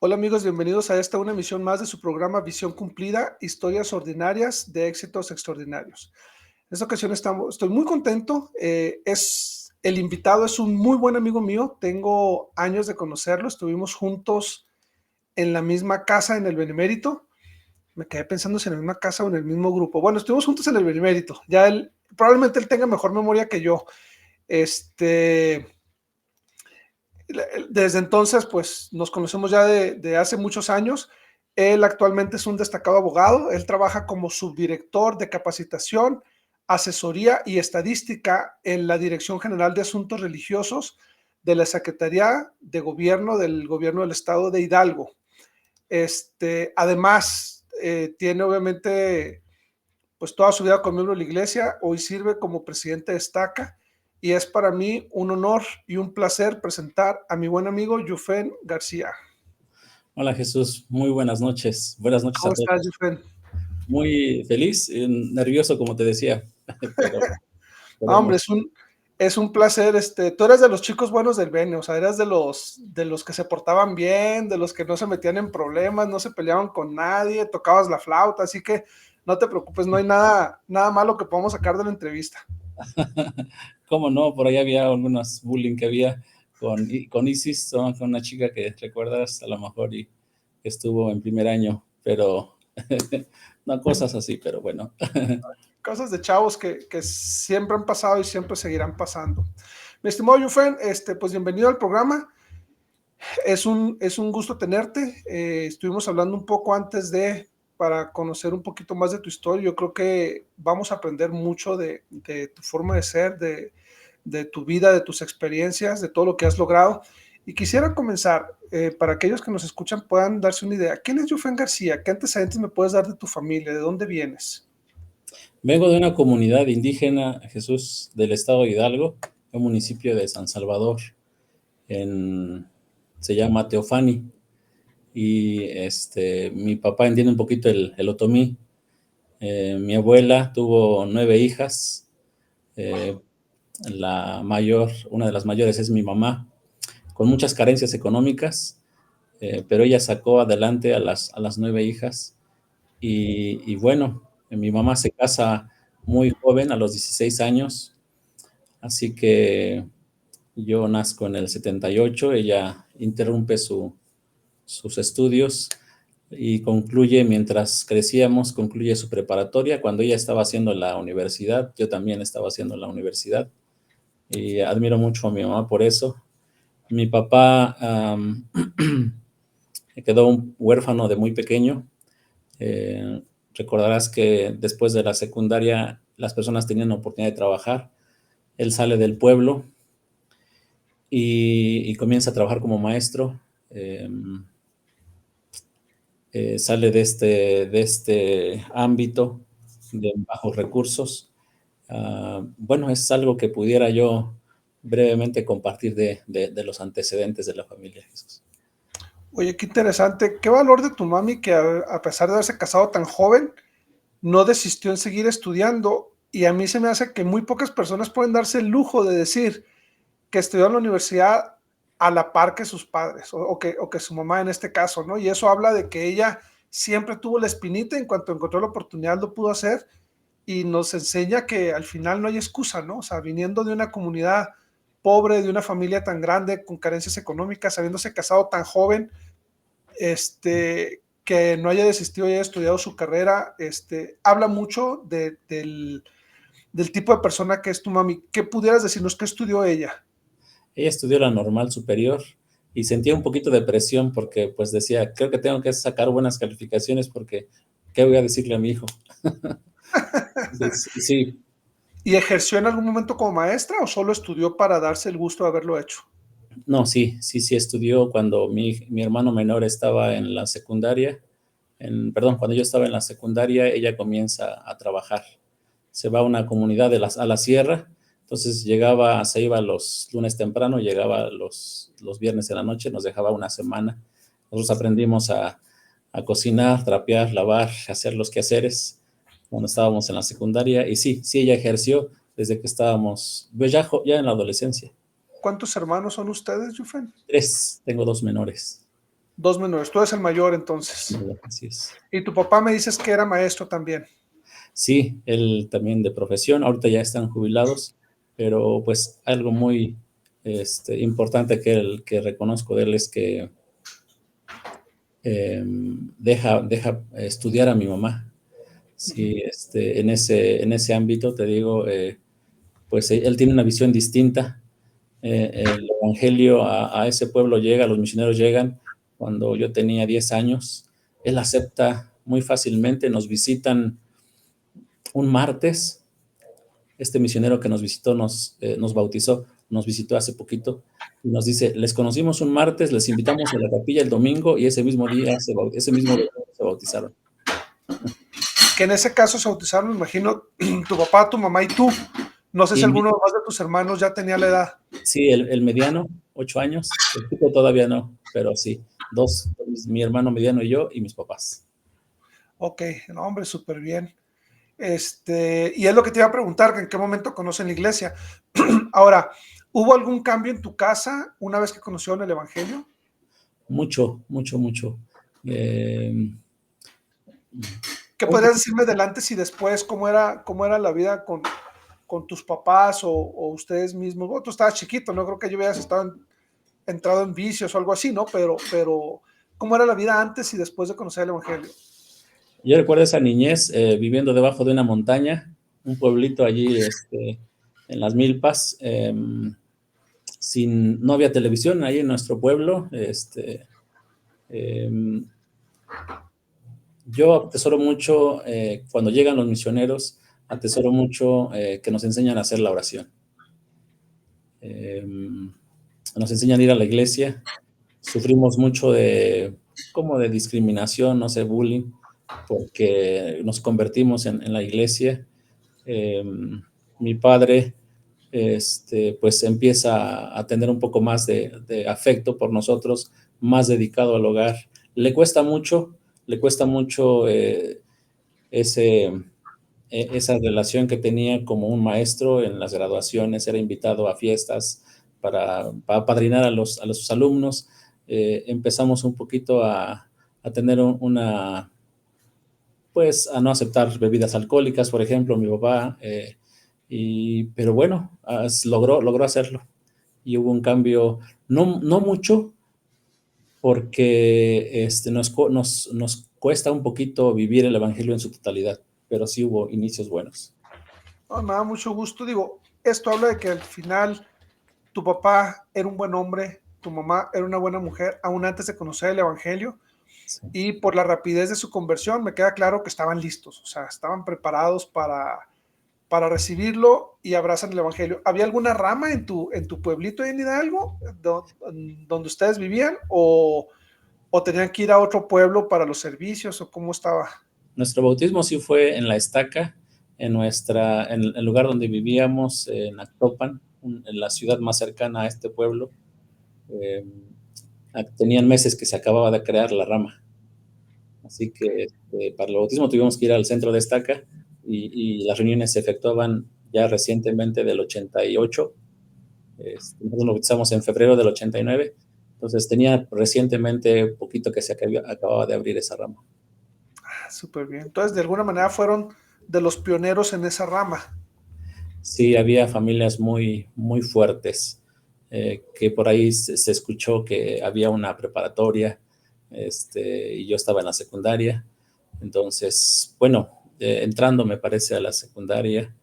Hola amigos, bienvenidos a una emisión más de su programa Visión Cumplida, historias ordinarias de éxitos extraordinarios. En esta ocasión estoy muy contento, el invitado es un muy buen amigo mío, tengo años de conocerlo, estuvimos juntos en la misma casa en el Benemérito, me quedé pensando si en la misma casa o en el mismo grupo. Bueno, estuvimos juntos en el Benemérito, probablemente él tenga mejor memoria que yo. Este, Desde entonces, pues nos conocemos ya de hace muchos años. Él actualmente es un destacado abogado. Él trabaja como subdirector de capacitación, asesoría y estadística en la Dirección General de Asuntos Religiosos de la Secretaría de Gobierno del Gobierno del Estado de Hidalgo. Además, tiene obviamente pues toda su vida como miembro de la iglesia. Hoy sirve como presidente de Estaca y es para mí un honor y un placer presentar a mi buen amigo Yufen García. Hola Jesús, muy buenas noches. Buenas noches a ¿Cómo estás, todos. Yufen? Muy feliz, nervioso como te decía, pero No, hombre, podemos. es un placer. Tú eres de los chicos buenos del Bene, o sea, eras de los que se portaban bien, de los que no se metían en problemas, no se peleaban con nadie, tocabas la flauta, así que no te preocupes, no hay nada malo que podamos sacar de la entrevista. ¿Cómo no? Por ahí había algunos bullying que había con Isis, ¿no? Con una chica que recuerdas a lo mejor y estuvo en primer año, pero no cosas así, pero bueno. Cosas de chavos que siempre han pasado y siempre seguirán pasando. Mi estimado Yufen, pues bienvenido al programa. Es un gusto tenerte. Estuvimos hablando un poco para conocer un poquito más de tu historia. Yo creo que vamos a aprender mucho de tu forma de ser, de tu vida, de tus experiencias, de todo lo que has logrado. Y quisiera comenzar, para aquellos que nos escuchan puedan darse una idea. ¿Quién es Yufen García? ¿Qué antecedentes me puedes dar de tu familia? ¿De dónde vienes? Vengo de una comunidad indígena, Jesús, del estado de Hidalgo, un municipio de San Salvador, se llama Teofani. Y mi papá entiende un poquito el otomí. Mi abuela tuvo 9 hijas. eh, una de las mayores es mi mamá, con muchas carencias económicas, pero ella sacó adelante a las 9 hijas. Y bueno, mi mamá se casa muy joven, a los 16 años, así que yo nazco en el 78. Ella interrumpe sus estudios y mientras crecíamos, concluye su preparatoria. Cuando ella estaba haciendo la universidad, yo también estaba haciendo la universidad y admiro mucho a mi mamá por eso. Mi papá quedó un huérfano de muy pequeño. Eh, Recordarás que después de la secundaria las personas tenían la oportunidad de trabajar. Él sale del pueblo y comienza a trabajar como maestro. Eh, Sale de este ámbito de bajos recursos. Bueno, es algo que pudiera yo brevemente compartir de los antecedentes de la familia, Jesús. Oye, qué interesante. ¿Qué valor de tu mami que a pesar de haberse casado tan joven, no desistió en seguir estudiando? Y a mí se me hace que muy pocas personas pueden darse el lujo de decir que estudió en la universidad a la par que sus padres o que su mamá en este caso, ¿no? Y eso habla de que ella siempre tuvo la espinita, en cuanto encontró la oportunidad lo pudo hacer y nos enseña que al final no hay excusa, ¿no? O sea, viniendo de una comunidad pobre, de una familia tan grande, con carencias económicas, habiéndose casado tan joven, que no haya desistido y haya estudiado su carrera, habla mucho del tipo de persona que es tu mami. ¿Qué pudieras decirnos? ¿Qué estudió ella? Ella estudió la normal superior y sentía un poquito de presión porque pues decía, creo que tengo que sacar buenas calificaciones porque ¿qué voy a decirle a mi hijo? Entonces, sí, ¿Y ejerció en algún momento como maestra o solo estudió para darse el gusto de haberlo hecho? no, sí estudió cuando mi hermano menor estaba en la secundaria. Perdón, cuando yo estaba en la secundaria, ella comienza a trabajar. Se va a una comunidad a la sierra, entonces se iba los lunes temprano, llegaba los viernes en la noche, nos dejaba una semana. Nosotros aprendimos a cocinar, trapear, lavar, hacer los quehaceres cuando estábamos en la secundaria. Y sí, ella ejerció desde que estábamos, pues ya en la adolescencia. ¿Cuántos hermanos son ustedes, Yufen? 3, tengo 2 menores. Dos menores. Tú eres el mayor entonces. Así es. Y tu papá me dices que era maestro también. Sí, él también de profesión, ahorita ya están jubilados, pero pues algo muy importante que reconozco de él es que deja estudiar a mi mamá. Sí, en ese ámbito te digo, pues él tiene una visión distinta. El evangelio a ese pueblo llega, los misioneros llegan cuando yo tenía 10 años. Él acepta muy fácilmente, nos visitan un martes. Este misionero que nos visitó, nos bautizó, nos visitó hace poquito y nos dice, les conocimos un martes, les invitamos a la capilla el domingo y ese mismo día, ese mismo domingo se bautizaron. Que en ese caso se bautizaron, me imagino, tu papá, tu mamá y tú. No sé si Y alguno más de tus hermanos ya tenía la edad. sí, el mediano, 8 años, el chico todavía no, pero sí, dos, mi hermano mediano y yo y mis papás. Ok, no, hombre, súper bien. Y es lo que te iba a preguntar, que en qué momento conocen la iglesia. Ahora, ¿hubo algún cambio en tu casa una vez que conocieron el Evangelio? Mucho, mucho, mucho. Eh, ¿Qué podrías decirme del antes y después? Cómo era la vida con tus papás o ustedes mismos? Bueno, tú estabas chiquito, no creo que yo hubieras entrado en vicios o algo así, ¿no? Pero, ¿cómo era la vida antes y después de conocer el Evangelio? yo recuerdo esa niñez viviendo debajo de una montaña, un pueblito allí en las Milpas. No había televisión ahí en nuestro pueblo. Eh, yo atesoro mucho, cuando llegan los misioneros, atesoro mucho que nos enseñan a hacer la oración. Nos enseñan a ir a la iglesia. Sufrimos mucho como de discriminación, no sé, bullying, porque nos convertimos en la iglesia. Eh, Mi padre pues empieza a tener un poco más de afecto por nosotros, más dedicado al hogar. Le cuesta mucho ese, esa relación que tenía como un maestro en las graduaciones, era invitado a fiestas para apadrinar a sus alumnos. Empezamos un poquito a tener pues a no aceptar bebidas alcohólicas, por ejemplo, mi papá, pero bueno, logró hacerlo y hubo un cambio, no mucho, porque nos cuesta un poquito vivir el Evangelio en su totalidad, pero sí hubo inicios buenos. No, me da mucho gusto. Digo, esto habla de que al final tu papá era un buen hombre, tu mamá era una buena mujer, aún antes de conocer el Evangelio, Sí. y por la rapidez de su conversión me queda claro que estaban listos, o sea, estaban preparados para recibirlo y abrazan el Evangelio. ¿Había alguna rama en tu pueblito en Hidalgo donde ustedes vivían o tenían que ir a otro pueblo para los servicios o cómo estaba? Nuestro bautismo sí fue en La Estaca, en el lugar donde vivíamos, en Actopan, en la ciudad más cercana a este pueblo. Eh, Tenían meses que se acababa de crear la rama. Así que para el bautismo tuvimos que ir al centro de Estaca y las reuniones se efectuaban ya recientemente del 88. Nosotros nos bautizamos en febrero del 89. Entonces tenía recientemente poquito que acababa de abrir esa rama. Ah, súper bien. Entonces, de alguna manera fueron de los pioneros en esa rama. Sí, había familias muy, muy fuertes, que por ahí se escuchó que había una preparatoria, y yo estaba en la secundaria. Entonces, bueno, entrando me parece a la secundaria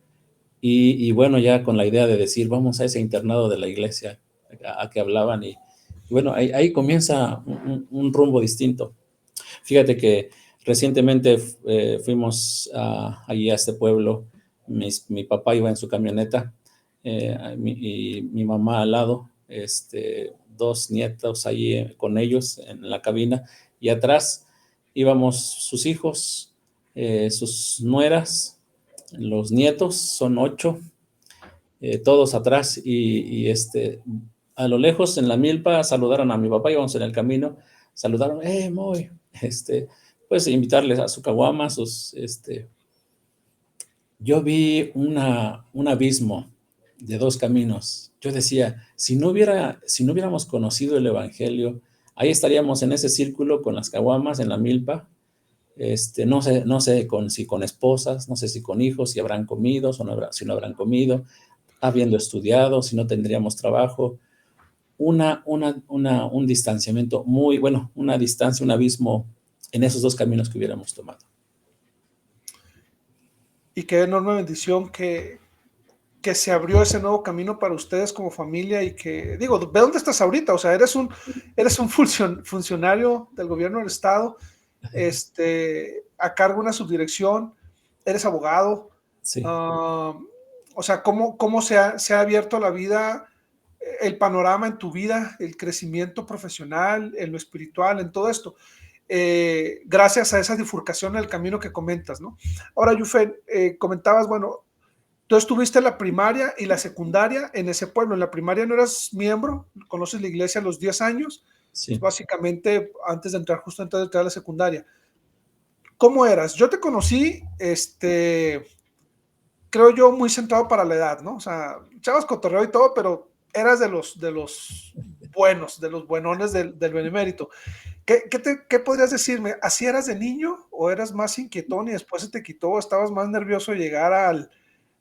y bueno, ya con la idea de decir, vamos a ese internado de la iglesia a que hablaban y bueno, ahí comienza un rumbo distinto. Fíjate que recientemente fuimos allí a este pueblo. Mi papá iba en su camioneta, y mi mamá al lado, dos nietos allí con ellos en la cabina, y atrás íbamos sus hijos, sus nueras, los nietos, son 8, todos atrás, a lo lejos en la milpa saludaron a mi papá, íbamos en el camino, saludaron, Moy, pues invitarles a su caguama, yo vi un abismo de dos caminos. Yo decía, si no hubiéramos conocido el Evangelio ahí estaríamos en ese círculo con las caguamas en la milpa. No sé si con esposas, no sé si con hijos, si habrán comido, si no habrán comido, habiendo estudiado, si no tendríamos trabajo. Un distanciamiento muy, bueno, una distancia, un abismo en esos dos caminos que hubiéramos tomado. Y qué enorme bendición que se abrió ese nuevo camino para ustedes como familia y que, digo, ve dónde estás ahorita, o sea, eres un funcionario del gobierno del estado, a cargo de una subdirección, eres abogado, Sí. o sea, cómo se ha abierto la vida, el panorama en tu vida, el crecimiento profesional, en lo espiritual, en todo esto, gracias a esa bifurcación en el camino que comentas, ¿no? Ahora, Yufen, comentabas, bueno, tú estuviste en la primaria y la secundaria en ese pueblo. En la primaria no eras miembro, conoces la iglesia a los 10 años, pues Sí. básicamente justo antes de entrar a la secundaria. ¿Cómo eras? Yo te conocí, creo yo, muy centrado para la edad, ¿no? O sea, chavas cotorreo y todo, pero eras de los buenos, de los buenones del benemérito. ¿Qué podrías decirme? ¿Así eras de niño o eras más inquietón y después se te quitó? ¿Estabas más nervioso de llegar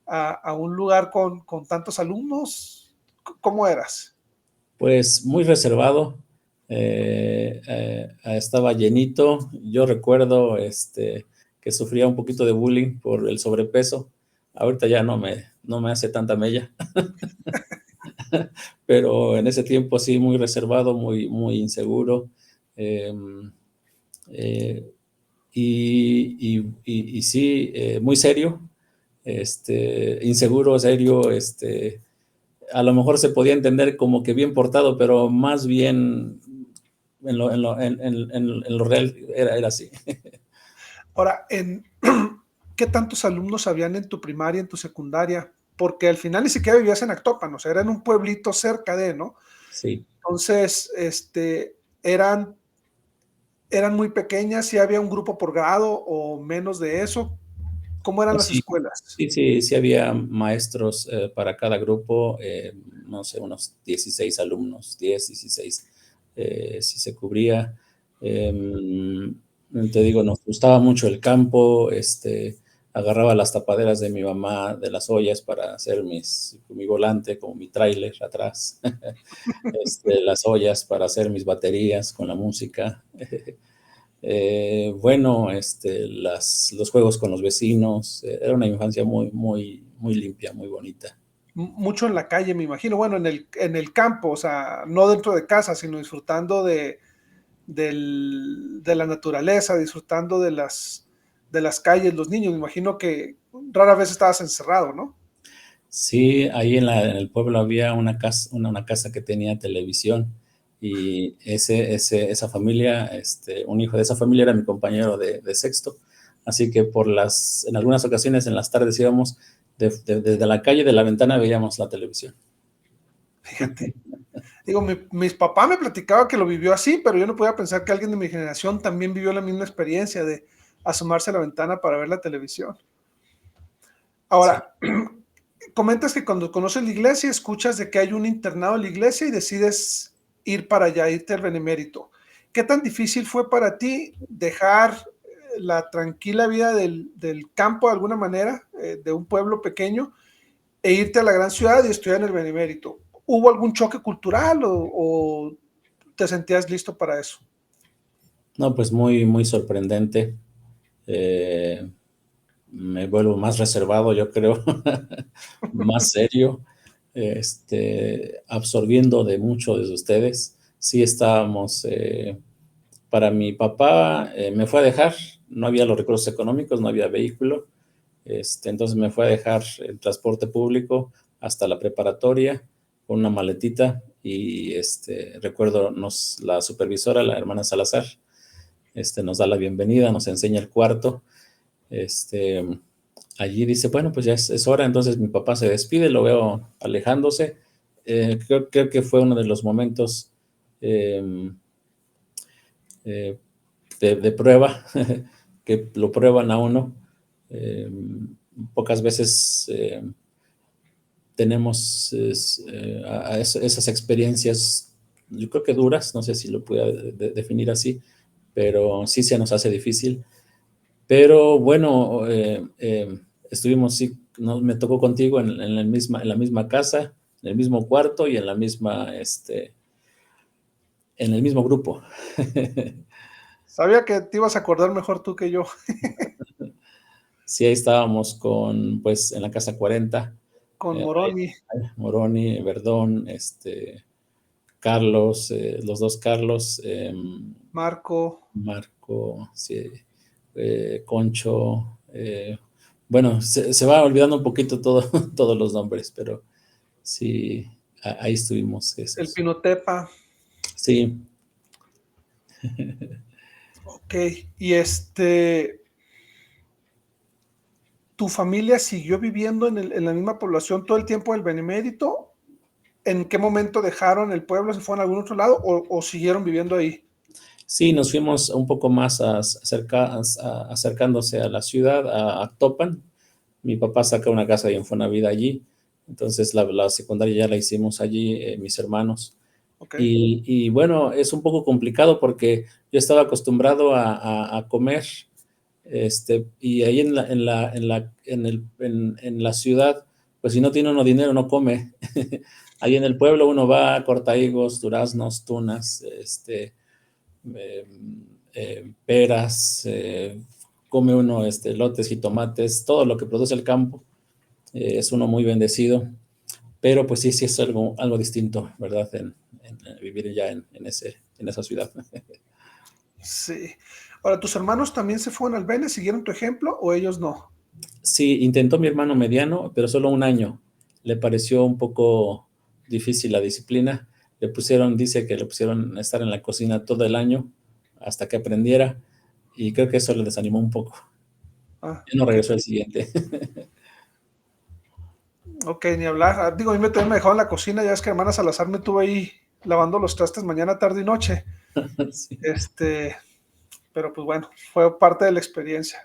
a un lugar con tantos alumnos? ¿Cómo eras? Pues muy reservado, estaba llenito. Yo recuerdo que sufría un poquito de bullying por el sobrepeso. Ahorita ya no me hace tanta mella, pero en ese tiempo sí, muy reservado, muy inseguro. Eh, eh, y sí, muy serio, inseguro, serio, a lo mejor se podía entender como que bien portado, pero más bien en lo real era así. Ahora, ¿qué tantos alumnos habían en tu primaria, en tu secundaria? Porque al final ni siquiera vivías en Actopan, o sea, era en un pueblito cerca de, ¿no? Sí. Entonces, eran, eran muy pequeñas, si había un grupo por grado o menos de eso. ¿Cómo eran las Sí, escuelas? sí había maestros para cada grupo, no sé, unos 16 alumnos, 10, 16, si se cubría. Eh, Te digo, nos gustaba mucho el campo, agarraba las tapaderas de mi mamá de las ollas para hacer mi volante, como mi tráiler atrás, las ollas para hacer mis baterías con la música. Bueno, los juegos con los vecinos, era una infancia muy limpia, muy bonita. Mucho en la calle, me imagino, bueno, en el campo, o sea, no dentro de casa, sino disfrutando de la naturaleza, disfrutando de las calles, los niños, me imagino que rara vez estabas encerrado, ¿no? Sí, ahí en el pueblo había una casa que tenía televisión y esa familia, un hijo de esa familia era mi compañero de sexto, así que en algunas ocasiones en las tardes íbamos desde la calle, de la ventana veíamos la televisión. Fíjate. Digo, mis papás me platicaba que lo vivió así, pero yo no podía pensar que alguien de mi generación también vivió la misma experiencia de asomarse a la ventana para ver la televisión. Sí. Ahora, comentas que cuando conoces la iglesia, escuchas de que hay un internado en la iglesia y decides ir para allá, irte al benemérito. ¿Qué tan difícil fue para ti dejar la tranquila vida del campo de alguna manera, de un pueblo pequeño, e irte a la gran ciudad y estudiar en el benemérito? ¿Hubo algún choque cultural o te sentías listo para eso? No, pues muy sorprendente. Eh, Me vuelvo más reservado, yo creo, más serio, absorbiendo de mucho de ustedes. Sí estábamos, para mi papá, me fue a dejar, no había los recursos económicos, no había vehículo, entonces me fue a dejar el transporte público hasta la preparatoria con una maletita y recuerdo la supervisora, la hermana Salazar, nos da la bienvenida, nos enseña el cuarto, este, allí dice, bueno, pues ya es hora, entonces mi papá se despide, lo veo alejándose. Creo que fue uno de los momentos eh, eh, de prueba, que lo prueban a uno. Eh, Pocas veces tenemos esas experiencias yo creo que duras, no sé si lo pudiera definir así, pero sí se nos hace difícil. Pero bueno, estuvimos, sí, me tocó contigo en la misma casa, en el mismo cuarto y en el mismo grupo. Sabía que te ibas a acordar mejor tú que yo. Sí, ahí estábamos pues, en la casa 40, Con ahí, Moroni, Moroni, Verdón, Carlos, los dos Carlos, Marco. Marco, sí, Concho, bueno, se va olvidando un poquito todos los nombres, pero sí, ahí estuvimos El esos. Pinotepa. Sí, Ok. Y ¿tu familia siguió viviendo en la misma población todo el tiempo del Benemérito? ¿En qué momento dejaron el pueblo? ¿Se fueron a algún otro lado o siguieron viviendo ahí? sí, nos fuimos un poco más acercándose a la ciudad, a Actopan. Mi papá saca una casa de Infonavit allí, entonces la secundaria ya la hicimos allí, mis hermanos. Ok. Y bueno, es un poco complicado porque yo estaba acostumbrado a comer, y ahí en la ciudad, pues si no tiene uno dinero, no come. Ahí en el pueblo uno va a corta higos, duraznos, tunas, eh, peras, come uno lotes y tomates, todo lo que produce el campo. Es uno muy bendecido, pero pues sí, sí es algo distinto, ¿verdad? En vivir ya en esa ciudad. Sí. Ahora, ¿tus hermanos también se fueron al Bene? ¿Siguieron tu ejemplo o ellos no? Sí, intentó mi hermano mediano, pero solo un año. Le pareció un poco difícil la disciplina. Dice que le pusieron a estar en la cocina todo el año hasta que aprendiera, y creo que eso le desanimó un poco. Ah, Ya no ok. regresó al siguiente. Ok, ni hablar. Digo, a mí también me dejaron en la cocina, ya es que hermana Salazar me tuvo ahí lavando los trastes mañana, tarde y noche. Sí. Este, pero pues bueno, fue parte de la experiencia.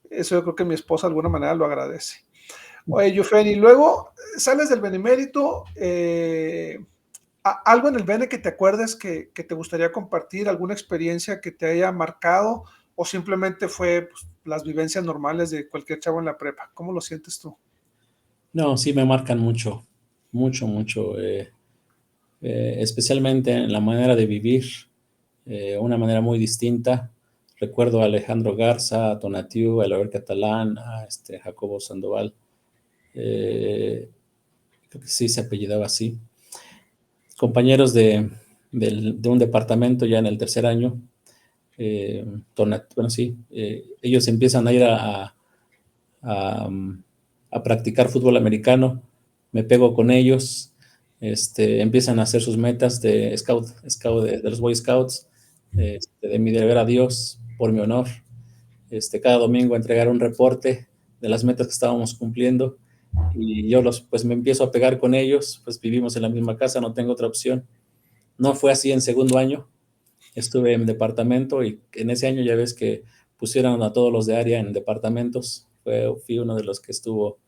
Eso yo creo que mi esposa de alguna manera lo agradece. Oye, Yufeni, luego sales del Benemérito, algo en el Bene que te acuerdes que te gustaría compartir, alguna experiencia que te haya marcado o simplemente fue pues, las vivencias normales de cualquier chavo en la prepa. ¿Cómo lo sientes tú? No, sí me marcan mucho, mucho, mucho, especialmente en la manera de vivir, una manera muy distinta. Recuerdo a Alejandro Garza, a Tonatiu, a Eloy Catalán, a Jacobo Sandoval, eh, creo que sí se apellidaba así, compañeros de un departamento ya en el tercer año. Bueno, sí, ellos empiezan a ir a, a practicar fútbol americano, me pego con ellos, empiezan a hacer sus metas de scout de los Boy Scouts, de mi deber a Dios, por mi honor, cada domingo entregar un reporte de las metas que estábamos cumpliendo, y yo pues me empiezo a pegar con ellos, pues vivimos en la misma casa, no tengo otra opción. No fue así en segundo año, estuve en departamento, y en ese año ya ves que pusieron a todos los de área en departamentos. Fui uno de los que estuvo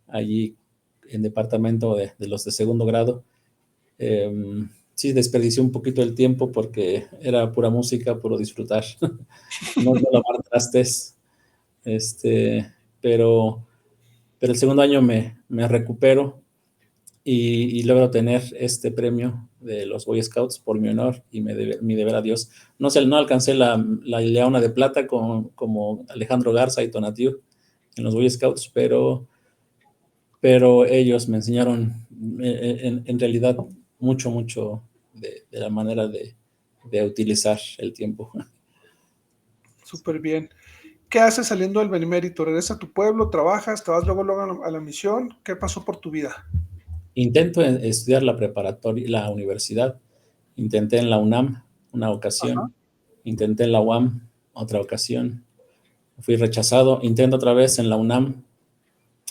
allí en departamento de los de segundo grado. Sí, desperdicié un poquito el tiempo porque era pura música, puro disfrutar, no lavar trastes, este, pero, pero el segundo año me recupero, y logro tener este premio de los Boy Scouts por mi honor y mi deber a Dios. No sé, no alcancé la Leona de Plata como Alejandro Garza y Tonatiu en los Boy Scouts, pero ellos me enseñaron, en realidad, mucho, mucho de la manera de utilizar el tiempo. Súper bien. ¿Qué haces saliendo del Benemérito? ¿Regresas a tu pueblo? ¿Trabajas? ¿Te vas luego a la misión? ¿Qué pasó por tu vida? Intento estudiar la preparatoria, la universidad. Intenté en la UNAM una Ajá. ocasión, intenté en la UAM otra ocasión, fui rechazado, intento otra vez en la UNAM,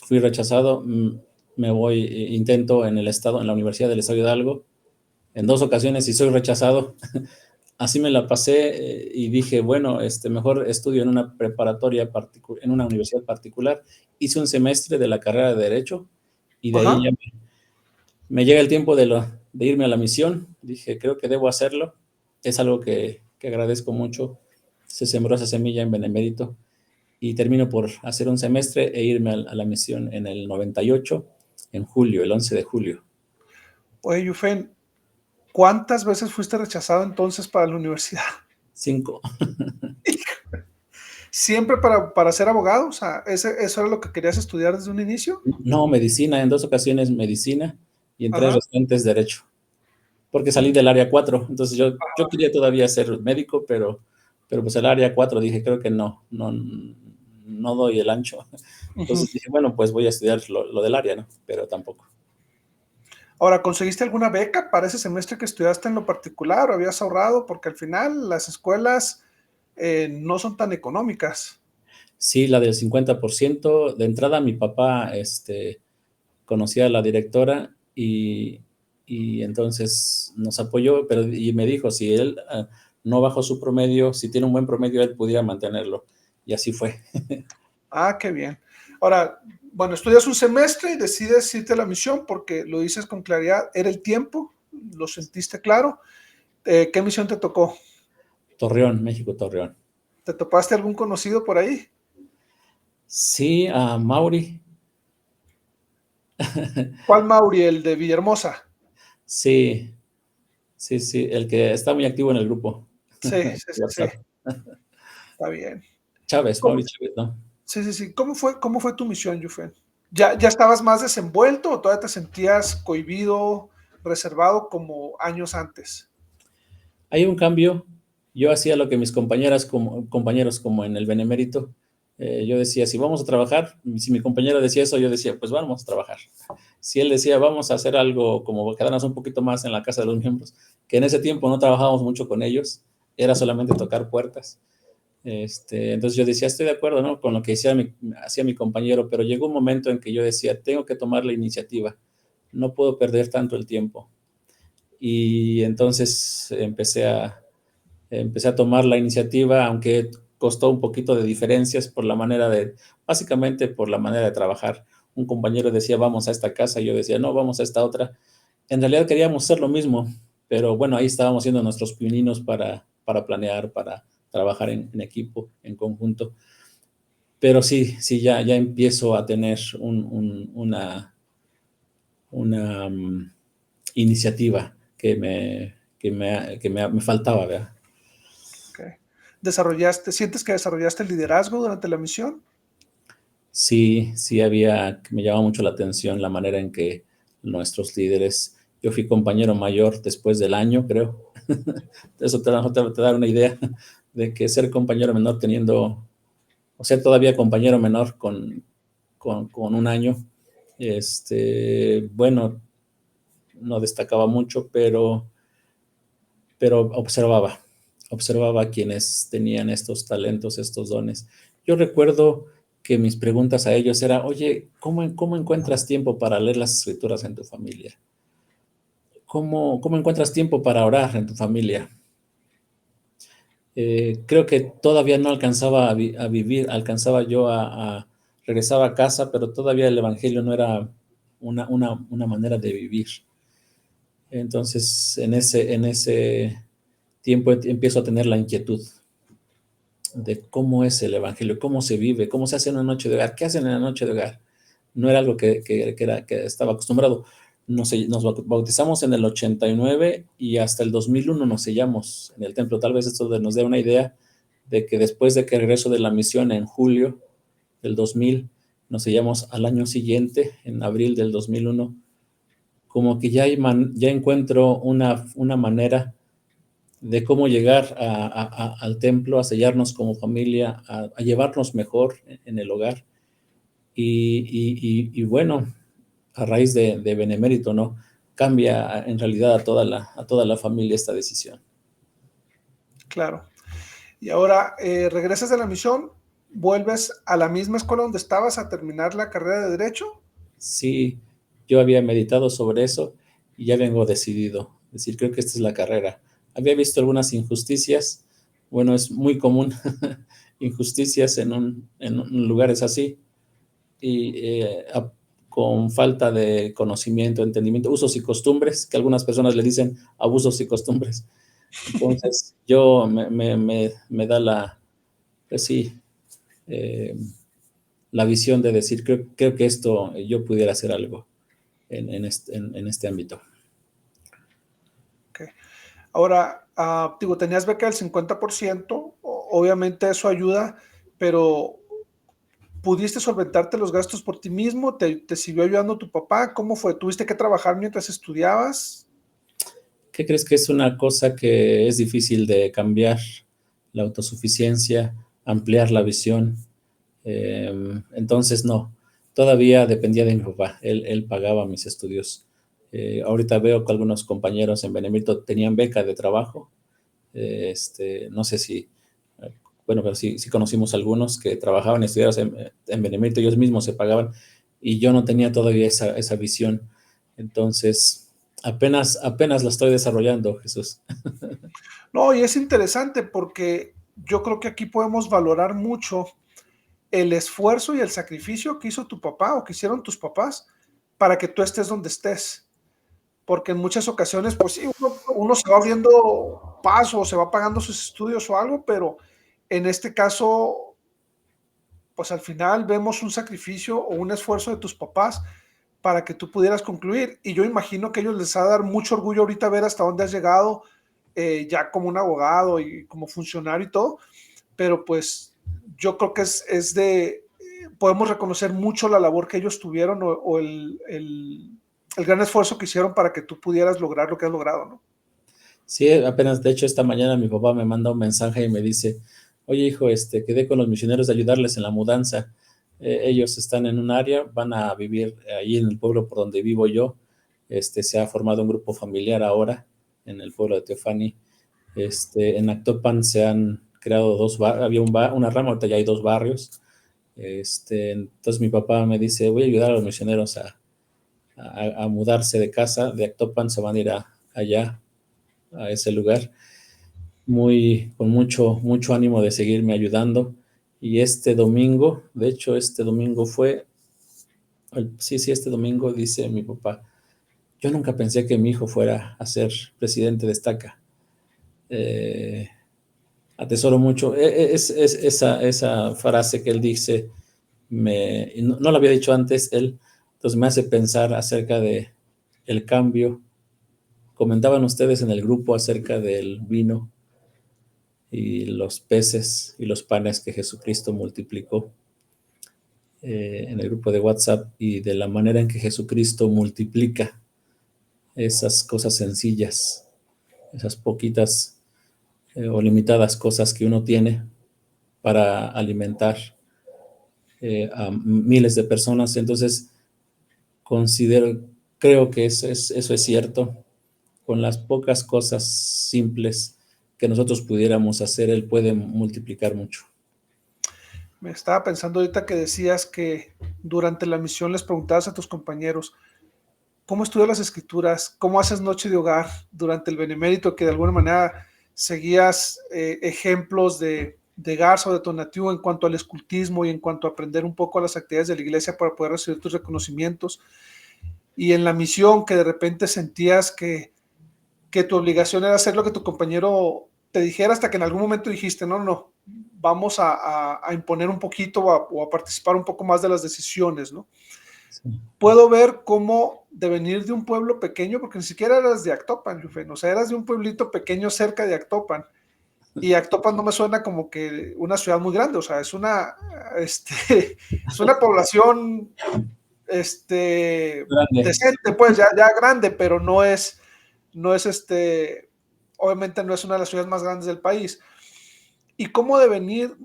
fui rechazado, me voy, intento en el estado, en la Universidad del Estado de Hidalgo, en dos ocasiones y soy rechazado. Así me la pasé, y dije, bueno, mejor estudio en una preparatoria, en una universidad particular. Hice un semestre de la carrera de Derecho, y de ahí Ajá. ya me llega el tiempo de irme a la misión. Dije, creo que debo hacerlo. Es algo que agradezco mucho. Se sembró esa semilla en Benemérito y termino por hacer un semestre e irme a la misión en el 98, en julio, el 11 de julio. Oye, Yufen, ¿cuántas veces fuiste rechazado entonces para la universidad? 5. ¿Siempre para ser abogado? O sea, ¿eso era lo que querías estudiar desde un inicio? No, medicina, en 2 ocasiones medicina y en 3 Ajá. restantes derecho, porque salí del área 4. Entonces yo quería todavía ser médico, pero pues el área 4 dije, creo que no doy el ancho. Ujú. Entonces dije, bueno, pues voy a estudiar lo del área, ¿no? Pero tampoco. Ahora, ¿conseguiste alguna beca para ese semestre que estudiaste en lo particular o habías ahorrado? Porque al final las escuelas no son tan económicas. Sí, la del 50%. De entrada, mi papá conocía a la directora y entonces nos apoyó, pero y me dijo, si él no bajó su promedio, si tiene un buen promedio, él pudiera mantenerlo. Y así fue. Ah, qué bien. Ahora, bueno, estudias un semestre y decides irte a la misión porque lo dices con claridad, era el tiempo, lo sentiste claro. ¿Qué misión te tocó? Torreón, México, Torreón. ¿Te topaste algún conocido por ahí? Sí, a Mauri. ¿Cuál Mauri? ¿El de Villahermosa? Sí, sí, sí, el que está muy activo en el grupo Sí, sí, sí, sí. WhatsApp. Está bien. Chávez, ¿Cómo? Mauri Chávez, ¿no? Sí, sí, sí. ¿Cómo fue tu misión, Yufen? ¿Ya estabas más desenvuelto o todavía te sentías cohibido, reservado como años antes? Hay un cambio. Yo hacía lo que mis compañeros como en el Benemérito. Yo decía, si vamos a trabajar, si mi compañero decía eso, yo decía, pues vamos a trabajar. Si él decía, vamos a hacer algo como quedarnos un poquito más en la casa de los miembros, que en ese tiempo no trabajábamos mucho con ellos, era solamente tocar puertas. Entonces yo decía, estoy de acuerdo, ¿no? Con lo que hacía mi compañero, pero llegó un momento en que yo decía, tengo que tomar la iniciativa, no puedo perder tanto el tiempo. Y entonces empecé a tomar la iniciativa, aunque costó un poquito de diferencias básicamente por la manera de trabajar. Un compañero decía, vamos a esta casa, y yo decía, no, vamos a esta otra. En realidad queríamos hacer lo mismo, pero bueno, ahí estábamos haciendo nuestros pininos para planear, para trabajar en equipo, en conjunto. Pero sí, sí, ya empiezo a tener una iniciativa que me faltaba, ¿verdad? Okay. ¿Sientes que desarrollaste el liderazgo durante la misión? Sí, me llamaba mucho la atención la manera en que nuestros líderes, yo fui compañero mayor después del año, creo. Eso te da una idea de que ser compañero menor o ser todavía compañero menor con un año, bueno, no destacaba mucho, pero observaba a quienes tenían estos talentos, estos dones. Yo recuerdo que mis preguntas a ellos era, oye, ¿cómo encuentras tiempo para leer las escrituras en tu familia? ¿Cómo encuentras tiempo para orar en tu familia? Creo que todavía no alcanzaba a vivir, regresaba a casa, pero todavía el Evangelio no era una manera de vivir. Entonces, en ese tiempo empiezo a tener la inquietud de cómo es el Evangelio, cómo se vive, cómo se hace en una noche de hogar, qué hacen en la noche de hogar. No era algo que estaba acostumbrado. Nos bautizamos en el 89 y hasta el 2001 nos sellamos en el templo. Tal vez esto nos dé una idea de que después de que regreso de la misión en julio del 2000, nos sellamos al año siguiente, en abril del 2001, como que ya encuentro una manera de cómo llegar al templo, a sellarnos como familia, a llevarnos mejor en el hogar. Y bueno, a raíz de Benemérito, ¿no? Cambia en realidad a toda la familia esta decisión. Claro. Y ahora regresas de la misión, vuelves a la misma escuela donde estabas a terminar la carrera de Derecho. Sí, yo había meditado sobre eso y ya vengo decidido. Es decir, creo que esta es la carrera. Había visto algunas injusticias. Bueno, es muy común injusticias en lugares así. Y con falta de conocimiento, entendimiento, usos y costumbres, que algunas personas le dicen abusos y costumbres. Entonces, yo me da pues sí, eh, la visión de decir, creo que esto yo pudiera hacer algo en este ámbito. Okay. Ahora, digo, tenías beca del 50%, obviamente eso ayuda, pero ¿pudiste solventarte los gastos por ti mismo? ¿Te siguió ayudando tu papá? ¿Cómo fue? ¿Tuviste que trabajar mientras estudiabas? ¿Qué crees que es una cosa que es difícil de cambiar? La autosuficiencia, ampliar la visión. Entonces, no, todavía dependía de mi papá. Él pagaba mis estudios. Ahorita veo que algunos compañeros en Benemérito tenían beca de trabajo. No sé si, bueno, pero sí conocimos algunos que trabajaban y estudiaban en Benemérito, ellos mismos se pagaban y yo no tenía todavía esa visión. Entonces, apenas la estoy desarrollando, Jesús. No, y es interesante porque yo creo que aquí podemos valorar mucho el esfuerzo y el sacrificio que hizo tu papá o que hicieron tus papás para que tú estés donde estés. Porque en muchas ocasiones, pues sí, uno se va abriendo paso o se va pagando sus estudios o algo, pero en este caso, pues al final vemos un sacrificio o un esfuerzo de tus papás para que tú pudieras concluir. Y yo imagino que a ellos les va a dar mucho orgullo ahorita ver hasta dónde has llegado, ya como un abogado y como funcionario y todo, pero pues yo creo que podemos reconocer mucho la labor que ellos tuvieron o el gran esfuerzo que hicieron para que tú pudieras lograr lo que has logrado, ¿no? Sí, apenas, de hecho, esta mañana mi papá me manda un mensaje y me dice, oye, hijo, quedé con los misioneros de ayudarles en la mudanza. Ellos están en un área, van a vivir ahí en el pueblo por donde vivo yo. Se ha formado un grupo familiar ahora en el pueblo de Teofani. En Actopan se han creado había una rama, ahorita ya hay 2 barrios. Entonces mi papá me dice, voy a ayudar a los misioneros a mudarse de casa, de Actopan se van a ir allá, a ese lugar, con mucho ánimo de seguirme ayudando. Y este domingo, de hecho, este domingo este domingo dice mi papá, yo nunca pensé que mi hijo fuera a ser presidente de Estaca. Atesoro mucho esa frase que él dice, no lo había dicho antes él, entonces me hace pensar acerca de el cambio. Comentaban ustedes en el grupo acerca del vino y los peces y los panes que Jesucristo multiplicó en el grupo de WhatsApp, y de la manera en que Jesucristo multiplica esas cosas sencillas, esas poquitas o limitadas cosas que uno tiene para alimentar a miles de personas. Entonces, creo que eso es cierto. Con las pocas cosas simples que nosotros pudiéramos hacer, Él puede multiplicar mucho. Me estaba pensando ahorita que decías que durante la misión les preguntabas a tus compañeros, ¿cómo estudias las escrituras? ¿Cómo haces noche de hogar durante el Benemérito? Que de alguna manera seguías ejemplos de Garza o de Tonatiuh en cuanto al escultismo y en cuanto a aprender un poco a las actividades de la iglesia para poder recibir tus reconocimientos. Y en la misión que de repente sentías que tu obligación era hacer lo que tu compañero te dijera, hasta que en algún momento dijiste, no, vamos a imponer un poquito o a participar un poco más de las decisiones, ¿no? Sí. Puedo ver cómo de venir de un pueblo pequeño, porque ni siquiera eras de Actopan, Yufen, o sea, eras de un pueblito pequeño cerca de Actopan, y Actopan no me suena como que una ciudad muy grande, o sea, es una población Grande. decente, pues ya grande, pero no es obviamente no es una de las ciudades más grandes del país. Y cómo de venir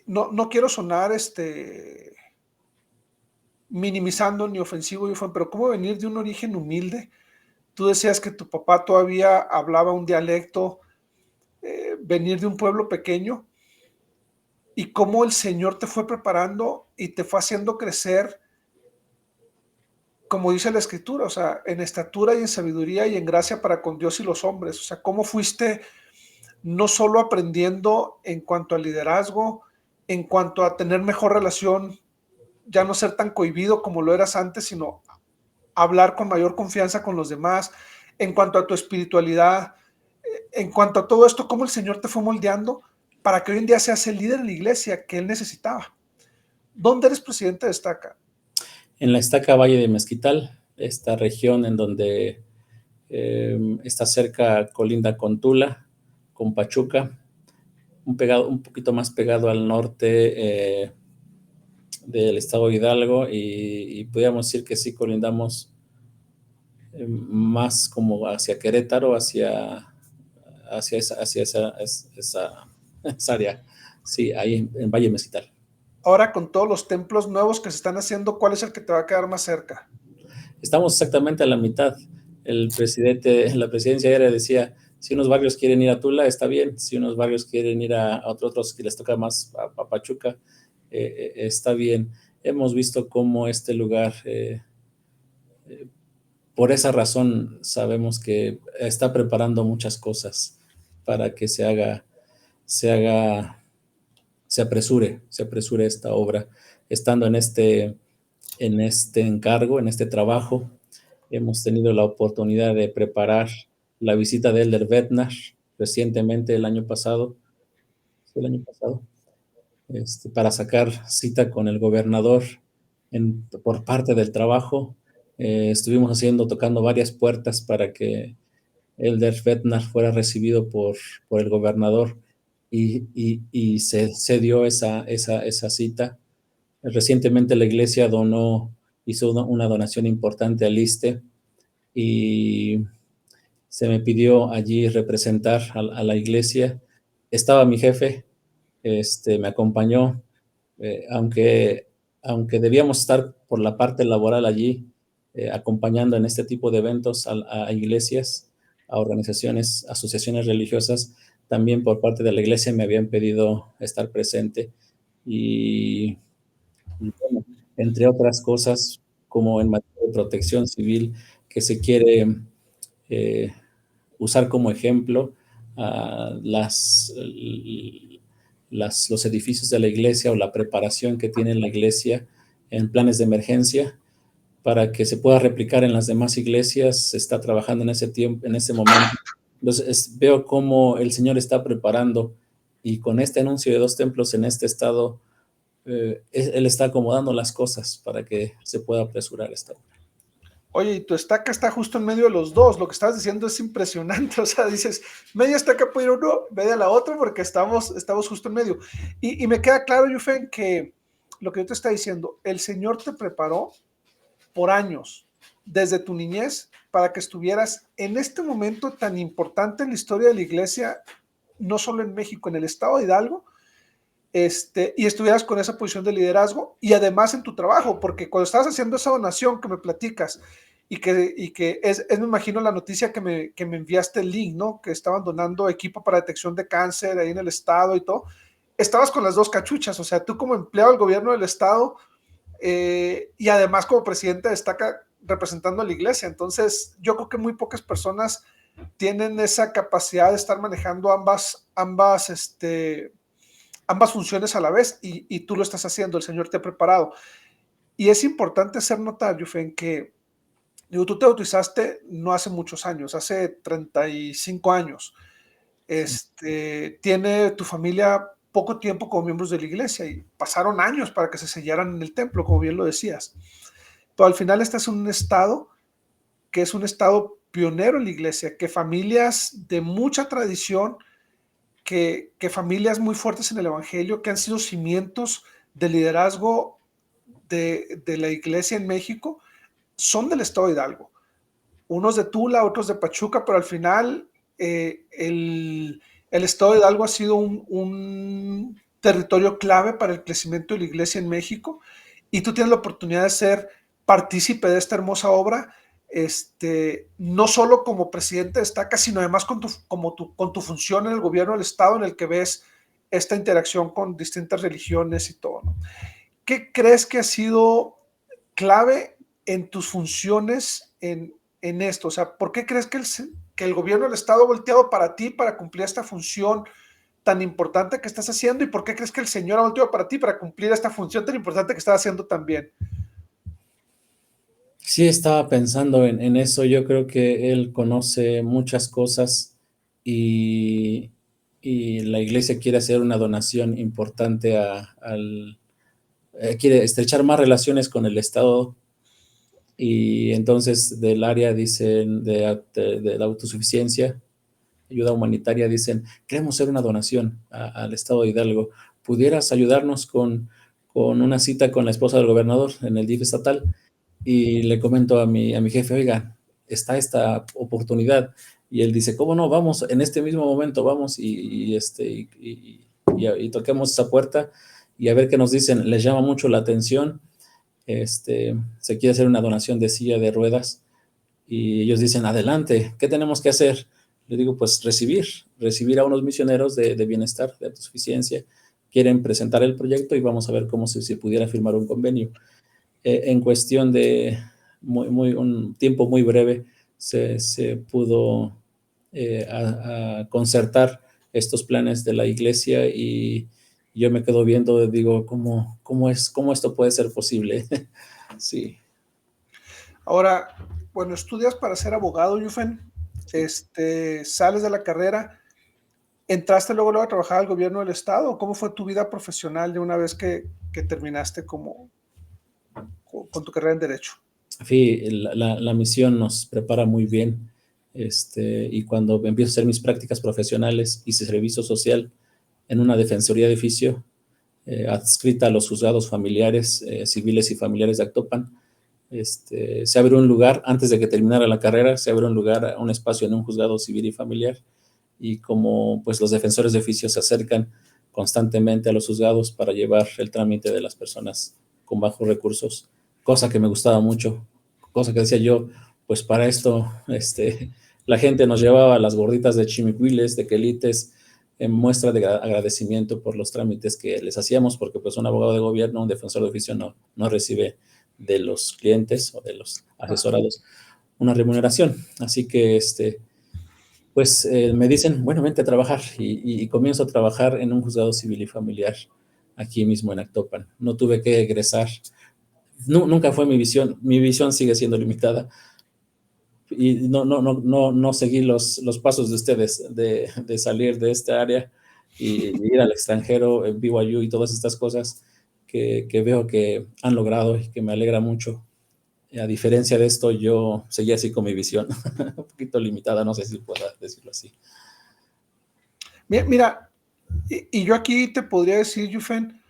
no quiero sonar minimizando ni ofensivo, pero cómo venir de un origen humilde. Tú decías que tu papá todavía hablaba un dialecto, venir de un pueblo pequeño y cómo el Señor te fue preparando y te fue haciendo crecer, como dice la Escritura, o sea, en estatura y en sabiduría y en gracia para con Dios y los hombres. O sea, cómo fuiste no solo aprendiendo en cuanto al liderazgo en cuanto a tener mejor relación, ya no ser tan cohibido como lo eras antes, sino hablar con mayor confianza con los demás, en cuanto a tu espiritualidad, en cuanto a todo esto, cómo el Señor te fue moldeando para que hoy en día seas el líder en la iglesia que Él necesitaba. ¿Dónde eres presidente de Estaca? En la Estaca Valle de Mezquital, esta región en donde está cerca, colinda con Tula, con Pachuca, un poquito más pegado al norte del estado de Hidalgo, y podríamos decir que sí colindamos más como hacia Querétaro, hacia esa área, sí, ahí en Valle Mezquital. Ahora con todos los templos nuevos que se están haciendo, ¿cuál es el que te va a quedar más cerca? Estamos exactamente a la mitad. El presidente en la presidencia aérea decía, si unos barrios quieren ir a Tula, está bien. Si unos barrios quieren ir a otros que les toca más a Pachuca, está bien. Hemos visto cómo este lugar, por esa razón, sabemos que está preparando muchas cosas para que se haga, se apresure esta obra. Estando en este encargo, en este trabajo, hemos tenido la oportunidad de preparar la visita de Elder Bednar recientemente el año pasado, para sacar cita con el gobernador por parte del trabajo. Estuvimos tocando varias puertas para que Elder Bednar fuera recibido por el gobernador, y se dio esa cita. Recientemente la iglesia hizo una donación importante al ISSSTE, y se me pidió allí representar a la iglesia. Estaba mi jefe, me acompañó, aunque debíamos estar por la parte laboral allí, acompañando en este tipo de eventos a iglesias, a organizaciones, asociaciones religiosas. También por parte de la iglesia me habían pedido estar presente, y bueno, entre otras cosas, como en materia de protección civil, que se quiere eh, usar como ejemplo los edificios de la iglesia, o la preparación que tiene la iglesia en planes de emergencia, para que se pueda replicar en las demás iglesias. Se está trabajando en ese tiempo, en ese momento. Entonces veo cómo el Señor está preparando, y con este anuncio de 2 templos en este estado, Él está acomodando las cosas para que se pueda apresurar esta obra. Oye, y tu estaca está justo en medio de los dos. Lo que estás diciendo es impresionante. O sea, dices, media estaca puede ir uno, media la otra, porque estamos justo en medio. Y me queda claro, Yufen, que lo que yo te está diciendo, el Señor te preparó por años, desde tu niñez, para que estuvieras en este momento tan importante en la historia de la iglesia, no solo en México, en el estado de Hidalgo, y estuvieras con esa posición de liderazgo y además en tu trabajo, porque cuando estabas haciendo esa donación que me platicas y que me imagino la noticia que me enviaste el link, ¿no? Que estaban donando equipo para detección de cáncer ahí en el estado y todo, estabas con las dos cachuchas, o sea, tú como empleado del gobierno del estado y además como presidente destaca representando a la iglesia, entonces yo creo que muy pocas personas tienen esa capacidad de estar manejando ambas funciones a la vez y tú lo estás haciendo, el Señor te ha preparado. Y es importante hacer notar, Yufen, que digo, tú te bautizaste no hace muchos años, hace 35 años. Tiene tu familia poco tiempo como miembros de la iglesia y pasaron años para que se sellaran en el templo, como bien lo decías. Pero al final estás en un estado que es un estado pionero en la iglesia, que familias de mucha tradición, que familias muy fuertes en el Evangelio, que han sido cimientos de liderazgo de la iglesia en México, son del estado de Hidalgo. Unos de Tula, otros de Pachuca, pero al final el estado de Hidalgo ha sido un territorio clave para el crecimiento de la iglesia en México y tú tienes la oportunidad de ser partícipe de esta hermosa obra, no solo como presidente de Estaca, sino además con tu función en el gobierno del estado en el que ves esta interacción con distintas religiones y todo, ¿no? ¿Qué crees que ha sido clave en tus funciones en esto? O sea, ¿por qué crees que el gobierno del estado ha volteado para ti para cumplir esta función tan importante que estás haciendo y por qué crees que el Señor ha volteado para ti para cumplir esta función tan importante que estás haciendo también. Sí, estaba pensando en eso. Yo creo que Él conoce muchas cosas y, y la iglesia quiere hacer una donación importante quiere estrechar más relaciones con el Estado y entonces del área dicen de la autosuficiencia, ayuda humanitaria, dicen, queremos hacer una donación al Estado de Hidalgo. ¿Pudieras ayudarnos con una cita con la esposa del gobernador en el DIF estatal? Y le comento a mi jefe, oiga, está esta oportunidad. Y él dice, ¿cómo no? Vamos, en este mismo momento, vamos y toquemos esa puerta y a ver qué nos dicen. Les llama mucho la atención. Se quiere hacer una donación de silla de ruedas y ellos dicen, adelante, ¿qué tenemos que hacer? Le digo, pues recibir a unos misioneros de bienestar, de autosuficiencia. Quieren presentar el proyecto y vamos a ver cómo se pudiera firmar un convenio. En cuestión de un tiempo muy breve se pudo a concertar estos planes de la iglesia y yo me quedo viendo, digo, ¿cómo esto puede ser posible? Sí. Ahora, bueno, estudias para ser abogado, Yufen, sales de la carrera, ¿entraste luego a trabajar al gobierno del estado? ¿Cómo fue tu vida profesional de una vez que terminaste con tu carrera en Derecho? Sí, la misión nos prepara muy bien. Y cuando empiezo a hacer mis prácticas profesionales, hice servicio social en una defensoría de oficio adscrita a los juzgados familiares, civiles y familiares de Actopan. Se abrió un lugar, antes de que terminara la carrera, se abrió un lugar, un espacio en un juzgado civil y familiar. Y como pues los defensores de oficio se acercan constantemente a los juzgados para llevar el trámite de las personas con bajos recursos, cosa que me gustaba mucho, cosa que decía yo, pues para esto, la gente nos llevaba las gorditas de chimicuiles, de quelites, en muestra de agradecimiento por los trámites que les hacíamos, porque pues un abogado de gobierno, un defensor de oficio no recibe de los clientes o de los asesorados una remuneración. Así que pues me dicen, bueno, vente a trabajar y comienzo a trabajar en un juzgado civil y familiar aquí mismo en Actopan. No tuve que egresar, nunca fue mi visión sigue siendo limitada y no seguí los pasos de ustedes de salir de esta área y ir al extranjero, en BYU y todas estas cosas que veo que han logrado y que me alegra mucho. A diferencia de esto, yo seguí así con mi visión, un poquito limitada, no sé si pueda decirlo así. Mira, y yo aquí te podría decir, Yufen,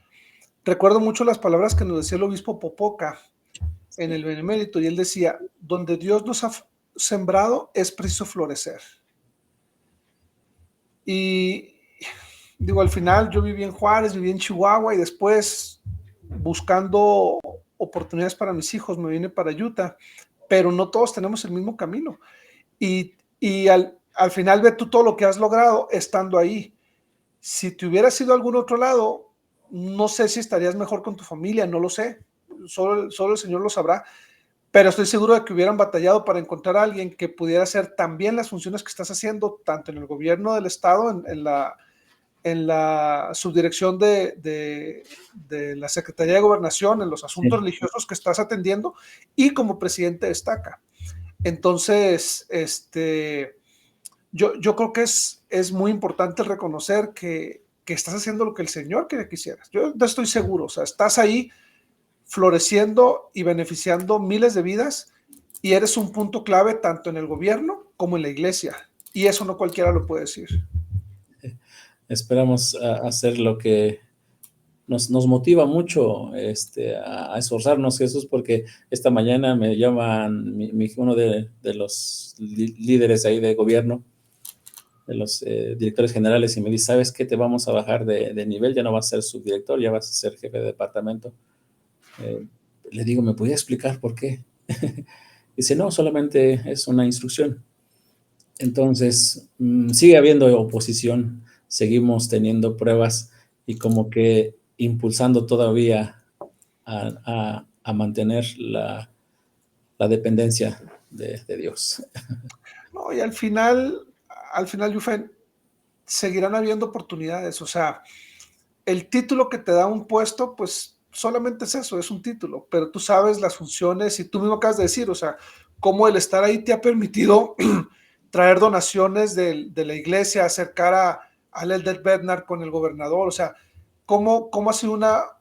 recuerdo mucho las palabras que nos decía el obispo Popoca en el Benemérito, y él decía, donde Dios nos ha sembrado es preciso florecer. Y digo, al final yo viví en Juárez, viví en Chihuahua y después buscando oportunidades para mis hijos me vine para Utah, pero no todos tenemos el mismo camino. Y al final ve tú todo lo que has logrado estando ahí. Si te hubieras ido a algún otro lado, no sé si estarías mejor con tu familia, no lo sé, solo el Señor lo sabrá, pero estoy seguro de que hubieran batallado para encontrar a alguien que pudiera hacer también las funciones que estás haciendo, tanto en el gobierno del estado, en la subdirección de la Secretaría de Gobernación, en los asuntos Sí. religiosos que estás atendiendo, y como presidente de Estaca. Entonces, yo creo que es muy importante reconocer que estás haciendo lo que el Señor quiere que hicieras. Yo estoy seguro, o sea, estás ahí floreciendo y beneficiando miles de vidas y eres un punto clave tanto en el gobierno como en la iglesia. Y eso no cualquiera lo puede decir. Esperamos hacer lo que nos motiva mucho a esforzarnos, Jesús, porque esta mañana me llaman uno de los líderes ahí de gobierno, de los directores generales, y me dice, ¿sabes qué? Te vamos a bajar de nivel, ya no vas a ser subdirector, ya vas a ser jefe de departamento. Le digo, ¿me podía explicar por qué? Dice, no, solamente es una instrucción. Entonces, sigue habiendo oposición, seguimos teniendo pruebas y como que impulsando todavía a mantener la dependencia de Dios. No, y al final, Yufen, seguirán habiendo oportunidades. O sea, el título que te da un puesto, pues solamente es eso, es un título, pero tú sabes las funciones y tú mismo acabas de decir, o sea, cómo el estar ahí te ha permitido traer donaciones de la iglesia, acercar al Elder Bednar con el gobernador, o sea, cómo ha sido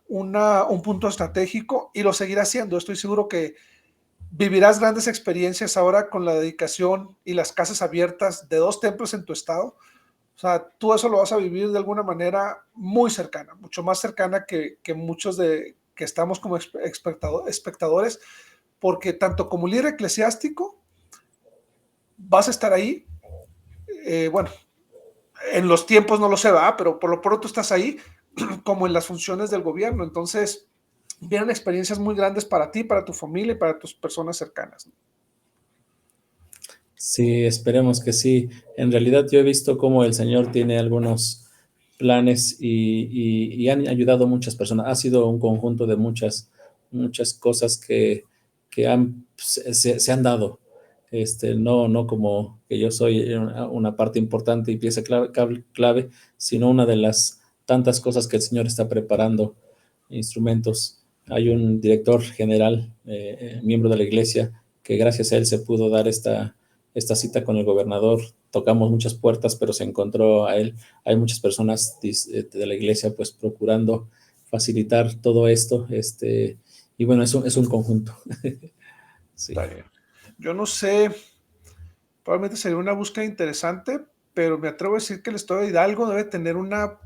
un punto estratégico y lo seguirá haciendo. Estoy seguro que vivirás grandes experiencias ahora con la dedicación y las casas abiertas de 2 templos en tu estado. O sea, tú eso lo vas a vivir de alguna manera muy cercana, mucho más cercana que muchos de que estamos como espectadores, porque tanto como líder eclesiástico vas a estar ahí. Bueno, en los tiempos no lo sé, ¿verdad? Pero por lo pronto estás ahí como en las funciones del gobierno. Entonces, vienen experiencias muy grandes para ti, para tu familia y para tus personas cercanas. Sí, esperemos que sí. En realidad yo he visto cómo el Señor tiene algunos planes y han ayudado a muchas personas. Ha sido un conjunto de muchas cosas que se han dado. No como que yo soy una parte importante y pieza clave, sino una de las tantas cosas que el Señor está preparando, instrumentos. Hay un director general, miembro de la iglesia, que gracias a él se pudo dar esta cita con el gobernador. Tocamos muchas puertas, pero se encontró a él. Hay muchas personas de la iglesia pues procurando facilitar todo esto, y bueno, es un conjunto. Sí. Está bien. Yo no sé, probablemente sería una búsqueda interesante, pero me atrevo a decir que el estado de Hidalgo debe tener una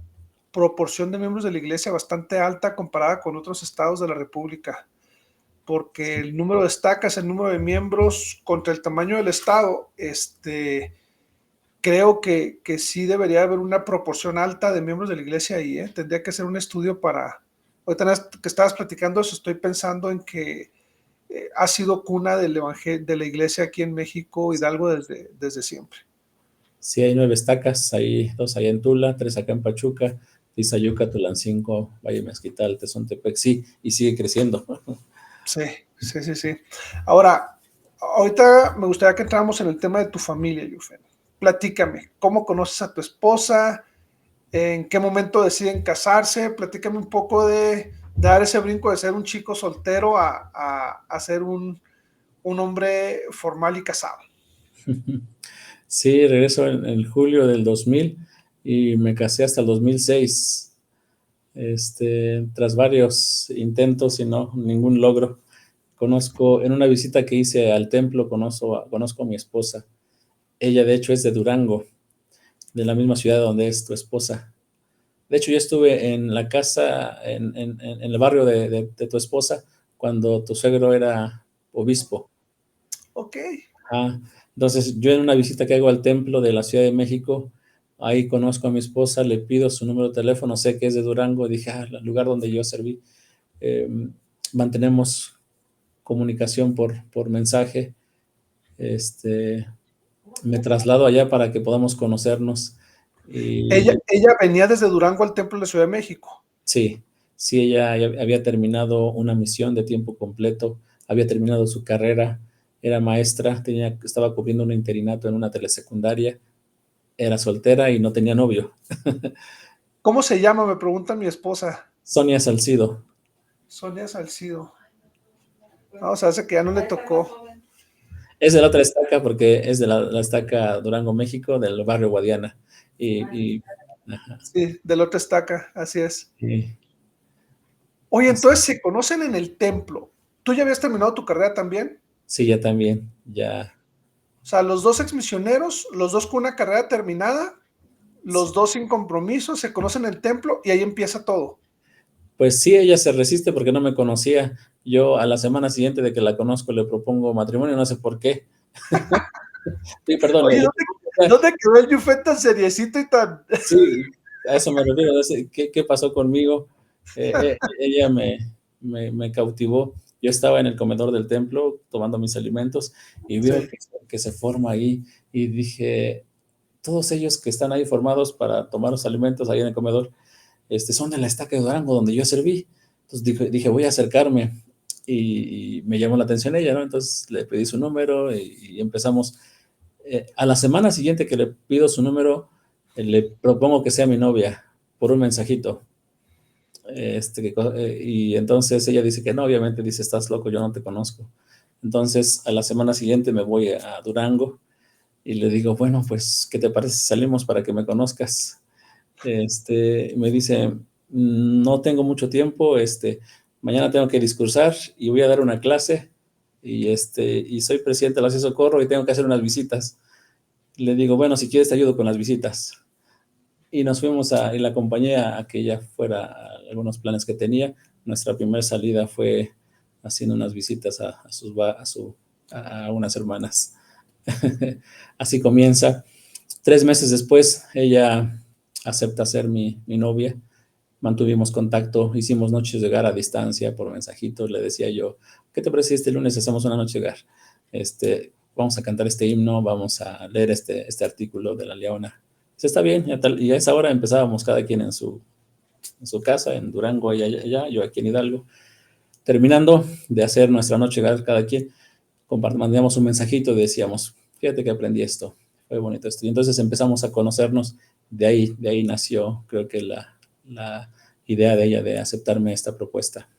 proporción de miembros de la iglesia bastante alta comparada con otros estados de la República, porque el número de estacas, el número de miembros contra el tamaño del estado, creo que sí debería haber una proporción alta de miembros de la iglesia ahí, ¿eh? Tendría que hacer un estudio para, ahorita que estabas platicando eso, estoy pensando en que ha sido cuna del evangelio, de la iglesia aquí en México, Hidalgo, desde siempre. Sí, hay 9 estacas, hay 2 allá en Tula, 3 acá en Pachuca, Tizayuca, Tulancingo, Valle Mezquital, Tezontepec, sí, y sigue creciendo. Sí, sí, sí, sí. Ahora, ahorita me gustaría que entráramos en el tema de tu familia, Yufen. Platícame, ¿cómo conoces a tu esposa? ¿En qué momento deciden casarse? Platícame un poco de dar ese brinco de ser un chico soltero a ser un hombre formal y casado. Sí, regreso en julio del 2000 y me casé hasta el 2006, tras varios intentos y no, ningún logro. Conozco, en una visita que hice al templo, conozco a mi esposa. Ella, de hecho, es de Durango, de la misma ciudad donde es tu esposa. De hecho, yo estuve en la casa, en el barrio de tu esposa, cuando tu suegro era obispo. Ok. Ah, entonces, yo en una visita que hago al templo de la Ciudad de México, ahí conozco a mi esposa, le pido su número de teléfono, sé que es de Durango, dije, el lugar donde yo serví. Eh, Mantenemos comunicación por mensaje. Este, Me traslado allá para que podamos conocernos. Ella, Y ella venía desde Durango al Templo de la Ciudad de México. sí, sí, ella ya había terminado una misión de tiempo completo, había terminado su carrera, era maestra, estaba cubriendo un interinato en una telesecundaria, era soltera y no tenía novio. ¿Cómo se llama? Me pregunta mi esposa. Sonia Salcido. Sonia Salcido. No, o sea, hace que ya no le tocó. Es de la otra estaca porque es de la estaca Durango, México, del barrio Guadiana. Ajá, Sí, del otro estaca, así es. sí, Oye, así. entonces se conocen en el templo. ¿Tú ya habías terminado tu carrera también? Sí, ya también, ya. O sea, los dos exmisioneros, los dos con una carrera terminada, Sí. los dos sin compromiso, se conocen en el templo y ahí empieza todo. Pues sí, ella se resiste porque no me conocía. Yo a la semana siguiente de que la conozco le propongo matrimonio, no sé por qué. Sí, perdón, Oye, ¿dónde quedó el Yufet tan seriecito y tan... sí, a eso me refiero. ¿Qué pasó conmigo? Ella me cautivó. Yo estaba en el comedor del templo tomando mis alimentos y Sí, veo que se forma ahí y dije, todos ellos que están ahí formados para tomar los alimentos ahí en el comedor, son de la estaca de Durango donde yo serví. Entonces dije voy a acercarme y me llamó la atención ella, ¿no? Entonces le pedí su número y empezamos. A la semana siguiente que le pido su número, le propongo que sea mi novia por un mensajito. Y entonces ella dice que no, obviamente dice, estás loco, yo no te conozco. Entonces a la semana siguiente me voy a Durango y le digo, bueno, pues, ¿qué te parece si salimos para que me conozcas? Me dice, no tengo mucho tiempo, mañana tengo que discursar y voy a dar una clase y soy presidente de la Socorro y tengo que hacer unas visitas. Le digo, bueno, si quieres te ayudo con las visitas. Y nos fuimos y la acompañé a que ella fuera a algunos planes que tenía. Nuestra primera salida fue haciendo unas visitas a unas hermanas. Así comienza. 3 meses después, ella acepta ser mi novia. Mantuvimos contacto, hicimos noches de hogar a distancia por mensajitos. Le decía yo, ¿qué te parece si este lunes hacemos una noche de hogar? Vamos a cantar este himno, vamos a leer este artículo de la Leona. Dice, está bien, y a esa hora empezábamos cada quien en su casa, en Durango, allá, yo aquí en Hidalgo. Terminando de hacer nuestra noche de hogar cada quien, mandamos un mensajito y decíamos, fíjate que aprendí esto, fue bonito esto. Y entonces empezamos a conocernos, de ahí nació, creo que la idea de ella de aceptarme esta propuesta.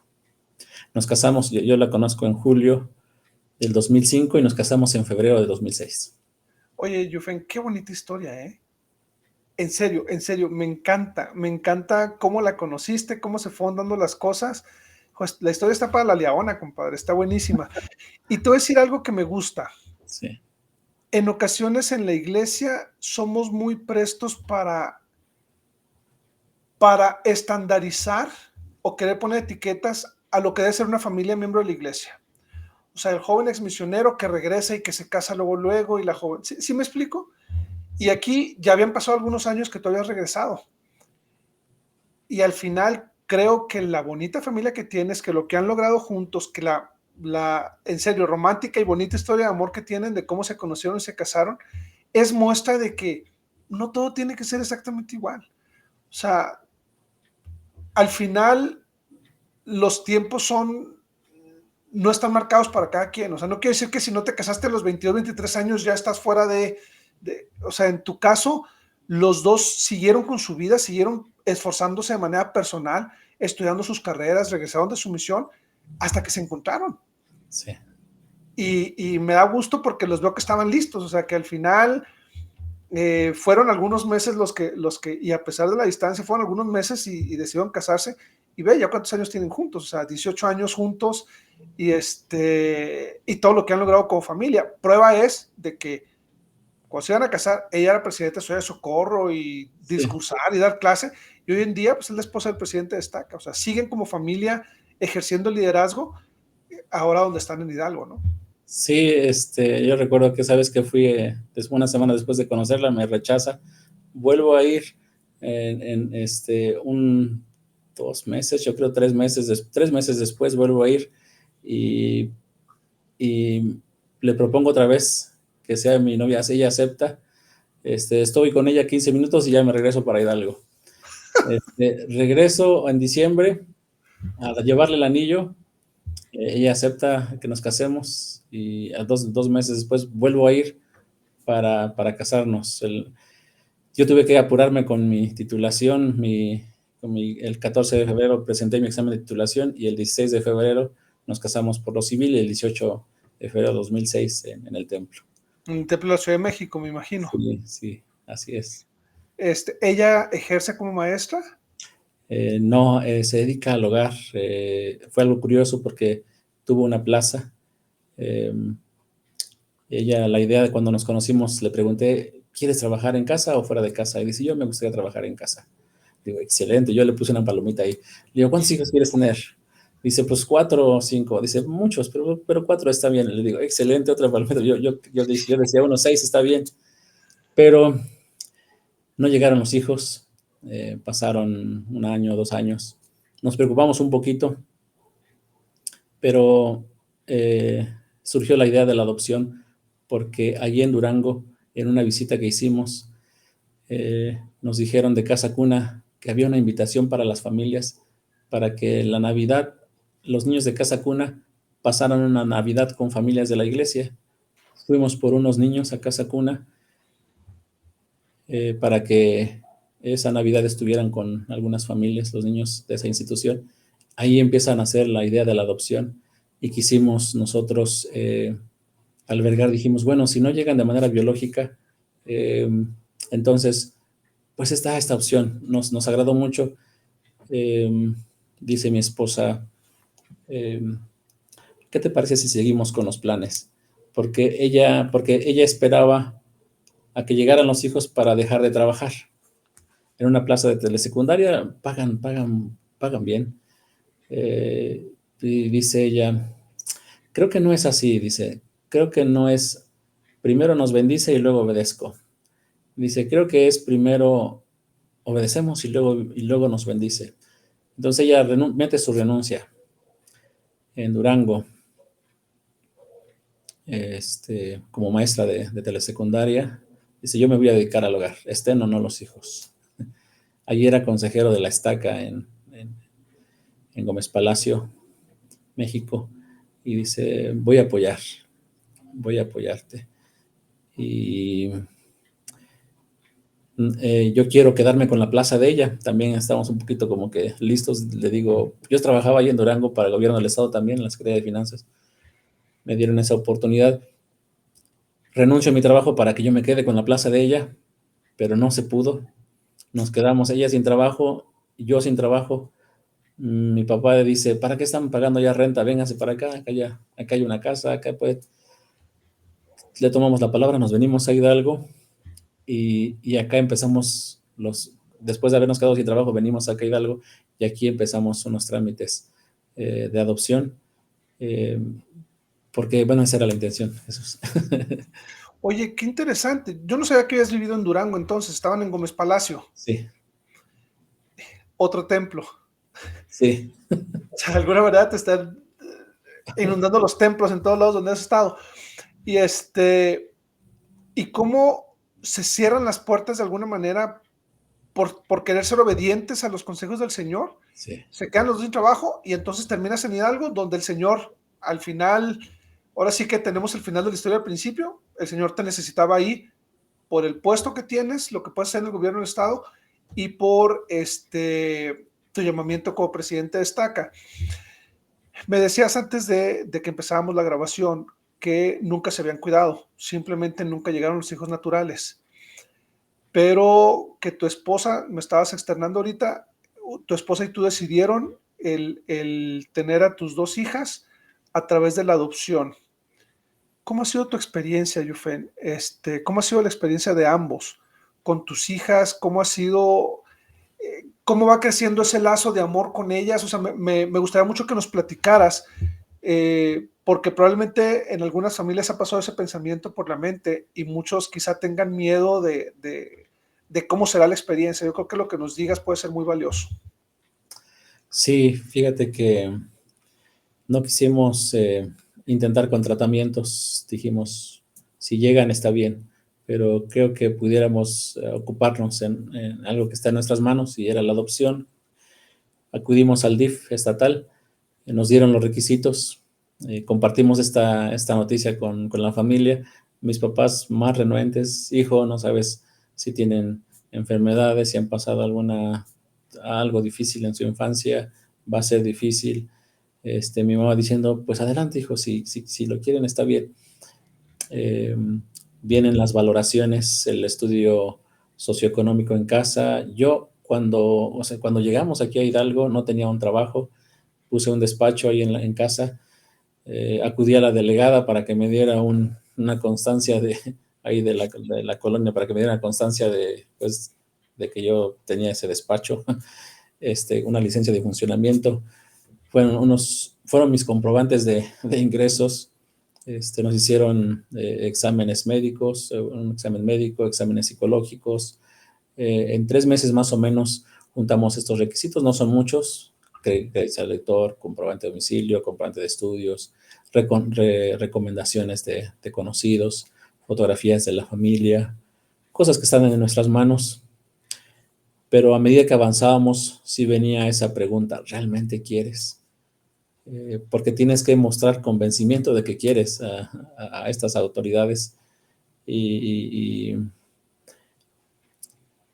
Nos casamos, yo la conozco en julio del 2005 y nos casamos en febrero de 2006. Oye, Yufen, qué bonita historia, ¿eh? En serio, me encanta cómo la conociste, cómo se fueron dando las cosas. Pues, la historia está para la Leona, compadre, está buenísima. Y te voy a decir algo que me gusta. Sí. En ocasiones en la iglesia somos muy prestos para estandarizar o querer poner etiquetas a lo que debe ser una familia miembro de la iglesia. O sea, el joven exmisionero que regresa y que se casa luego, y la joven. ¿Sí me explico? Y aquí ya habían pasado algunos años que tú habías regresado. Y al final creo que la bonita familia que tienes, que lo que han logrado juntos, que en serio, romántica y bonita historia de amor que tienen, de cómo se conocieron y se casaron, es muestra de que no todo tiene que ser exactamente igual. O sea, al final los tiempos no están marcados para cada quien. O sea, no quiere decir que si no te casaste a los 22, 23 años ya estás fuera o sea, en tu caso, los dos siguieron con su vida, siguieron esforzándose de manera personal, estudiando sus carreras, regresaron de su misión hasta que se encontraron. Sí. Y me da gusto porque los veo que estaban listos, o sea, que al final fueron algunos meses y a pesar de la distancia, fueron algunos meses y decidieron casarse. Y ve ya cuántos años tienen juntos, o sea, 18 años juntos y todo lo que han logrado como familia. Prueba es de que cuando se iban a casar, ella era presidenta de Ciudad de Socorro y Sí. discursar y dar clase, y hoy en día pues es la esposa del presidente de Estaca, o sea, siguen como familia ejerciendo el liderazgo ahora donde están en Hidalgo, ¿no? Sí, yo recuerdo que sabes que fui una semana después de conocerla, me rechaza, vuelvo a ir en 2 meses, yo creo 3 meses después vuelvo a ir y, y le propongo otra vez que sea mi novia, ella acepta, estoy con ella 15 minutos y ya me regreso para Hidalgo. Regreso en diciembre a llevarle el anillo. Ella acepta que nos casemos y a dos meses después vuelvo a ir para casarnos. Yo tuve que apurarme con mi titulación, el 14 de febrero presenté mi examen de titulación y el 16 de febrero nos casamos por lo civil y el 18 de febrero de 2006 en el templo. En el Templo de la Ciudad de México, me imagino. Sí, sí, así es. ¿Ella ejerce como maestra? No, se dedica al hogar. Fue algo curioso porque tuvo una plaza. La idea de cuando nos conocimos, le pregunté, ¿quieres trabajar en casa o fuera de casa? Y dice, yo me gustaría trabajar en casa. Digo, excelente. Yo le puse una palomita ahí. Le digo, ¿cuántos hijos quieres tener? Dice, pues 4 o 5. Dice, muchos, pero 4 está bien. Le digo, excelente, otra palomita. Yo decía, unos 6 está bien. Pero no llegaron los hijos. Pasaron 1 año, 2 años. Nos preocupamos un poquito, pero surgió la idea de la adopción porque allí en Durango, en una visita que hicimos, nos dijeron de Casa Cuna que había una invitación para las familias para que la Navidad, los niños de Casa Cuna pasaran una Navidad con familias de la iglesia. Fuimos por unos niños a Casa Cuna para que esa Navidad estuvieran con algunas familias, los niños de esa institución. Ahí empieza a nacer la idea de la adopción y quisimos nosotros albergar, dijimos, bueno, si no llegan de manera biológica, entonces, pues está esta opción. Nos agradó mucho. Dice mi esposa, ¿qué te parece si seguimos con los planes? Porque ella esperaba a que llegaran los hijos para dejar de trabajar. En una plaza de telesecundaria pagan bien. Y dice ella, creo que no es así, dice, creo que no es, primero nos bendice y luego obedezco. Dice, creo que es primero obedecemos y luego nos bendice. Entonces ella mete su renuncia en Durango, como maestra de telesecundaria. Dice, yo me voy a dedicar al hogar, estén o no los hijos. Allí era consejero de la Estaca en Gómez Palacio, México, y dice, voy a apoyarte. Y yo quiero quedarme con la plaza de ella. También estamos un poquito como que listos. Le digo, yo trabajaba ahí en Durango para el gobierno del estado también, en la Secretaría de Finanzas. Me dieron esa oportunidad. Renuncio a mi trabajo para que yo me quede con la plaza de ella, pero no se pudo. Nos quedamos ella sin trabajo, yo sin trabajo. Mi papá le dice, ¿para qué están pagando ya renta? Véngase para acá hay una casa, acá pues. Le tomamos la palabra, nos venimos a Hidalgo y acá empezamos después de habernos quedado sin trabajo, venimos acá a Hidalgo y aquí empezamos unos trámites de adopción, eh, porque, bueno, esa era la intención, Jesús. Oye, qué interesante. Yo no sabía que habías vivido en Durango, entonces estaban en Gómez Palacio, Sí, otro templo. sí. O sea, de alguna manera te están inundando los templos en todos lados donde has estado. Y y cómo se cierran las puertas de alguna manera por querer ser obedientes a los consejos del Señor. Sí, Se quedan los dos sin trabajo y entonces terminas en Hidalgo, donde el Señor al final, ahora sí que tenemos el final de la historia al principio, el Señor te necesitaba ahí por el puesto que tienes, lo que puedes hacer en el gobierno del Estado y por tu llamamiento como presidente de Estaca. Me decías antes de que empezábamos la grabación que nunca se habían cuidado, simplemente nunca llegaron los hijos naturales, pero que tu esposa, me estabas externando ahorita, tu esposa y tú decidieron el tener a tus dos hijas a través de la adopción. ¿Cómo ha sido tu experiencia, Yufen? ¿Cómo ha sido la experiencia de ambos con tus hijas? ¿Cómo ha sido, cómo va creciendo ese lazo de amor con ellas? O sea, me gustaría mucho que nos platicaras, porque probablemente en algunas familias ha pasado ese pensamiento por la mente y muchos quizá tengan miedo de cómo será la experiencia. Yo creo que lo que nos digas puede ser muy valioso. sí, fíjate que no quisimos intentar con tratamientos, dijimos, si llegan está bien, pero creo que pudiéramos ocuparnos en algo que está en nuestras manos y era la adopción. Acudimos al DIF estatal, nos dieron los requisitos, compartimos esta noticia con la familia. Mis papás más renuentes, hijo, no sabes si tienen enfermedades, si han pasado algo difícil en su infancia, va a ser difícil. Mi mamá diciendo, pues adelante, hijo, si lo quieren está bien. Eh, Vienen las valoraciones, el estudio socioeconómico en casa. Yo cuando llegamos aquí a Hidalgo no tenía un trabajo, puse un despacho ahí en casa, acudí a la delegada para que me diera una constancia ahí de la colonia, para que me diera una constancia pues, de que yo tenía ese despacho, una licencia de funcionamiento. Fueron mis comprobantes de ingresos. Nos hicieron exámenes médicos, un examen médico, exámenes psicológicos. En 3 meses más o menos juntamos estos requisitos, no son muchos: crédito al lector, comprobante de domicilio, comprobante de estudios, recomendaciones de conocidos, fotografías de la familia, cosas que están en nuestras manos. Pero a medida que avanzábamos, sí venía esa pregunta: ¿realmente quieres? Porque tienes que mostrar convencimiento de que quieres a estas autoridades. Y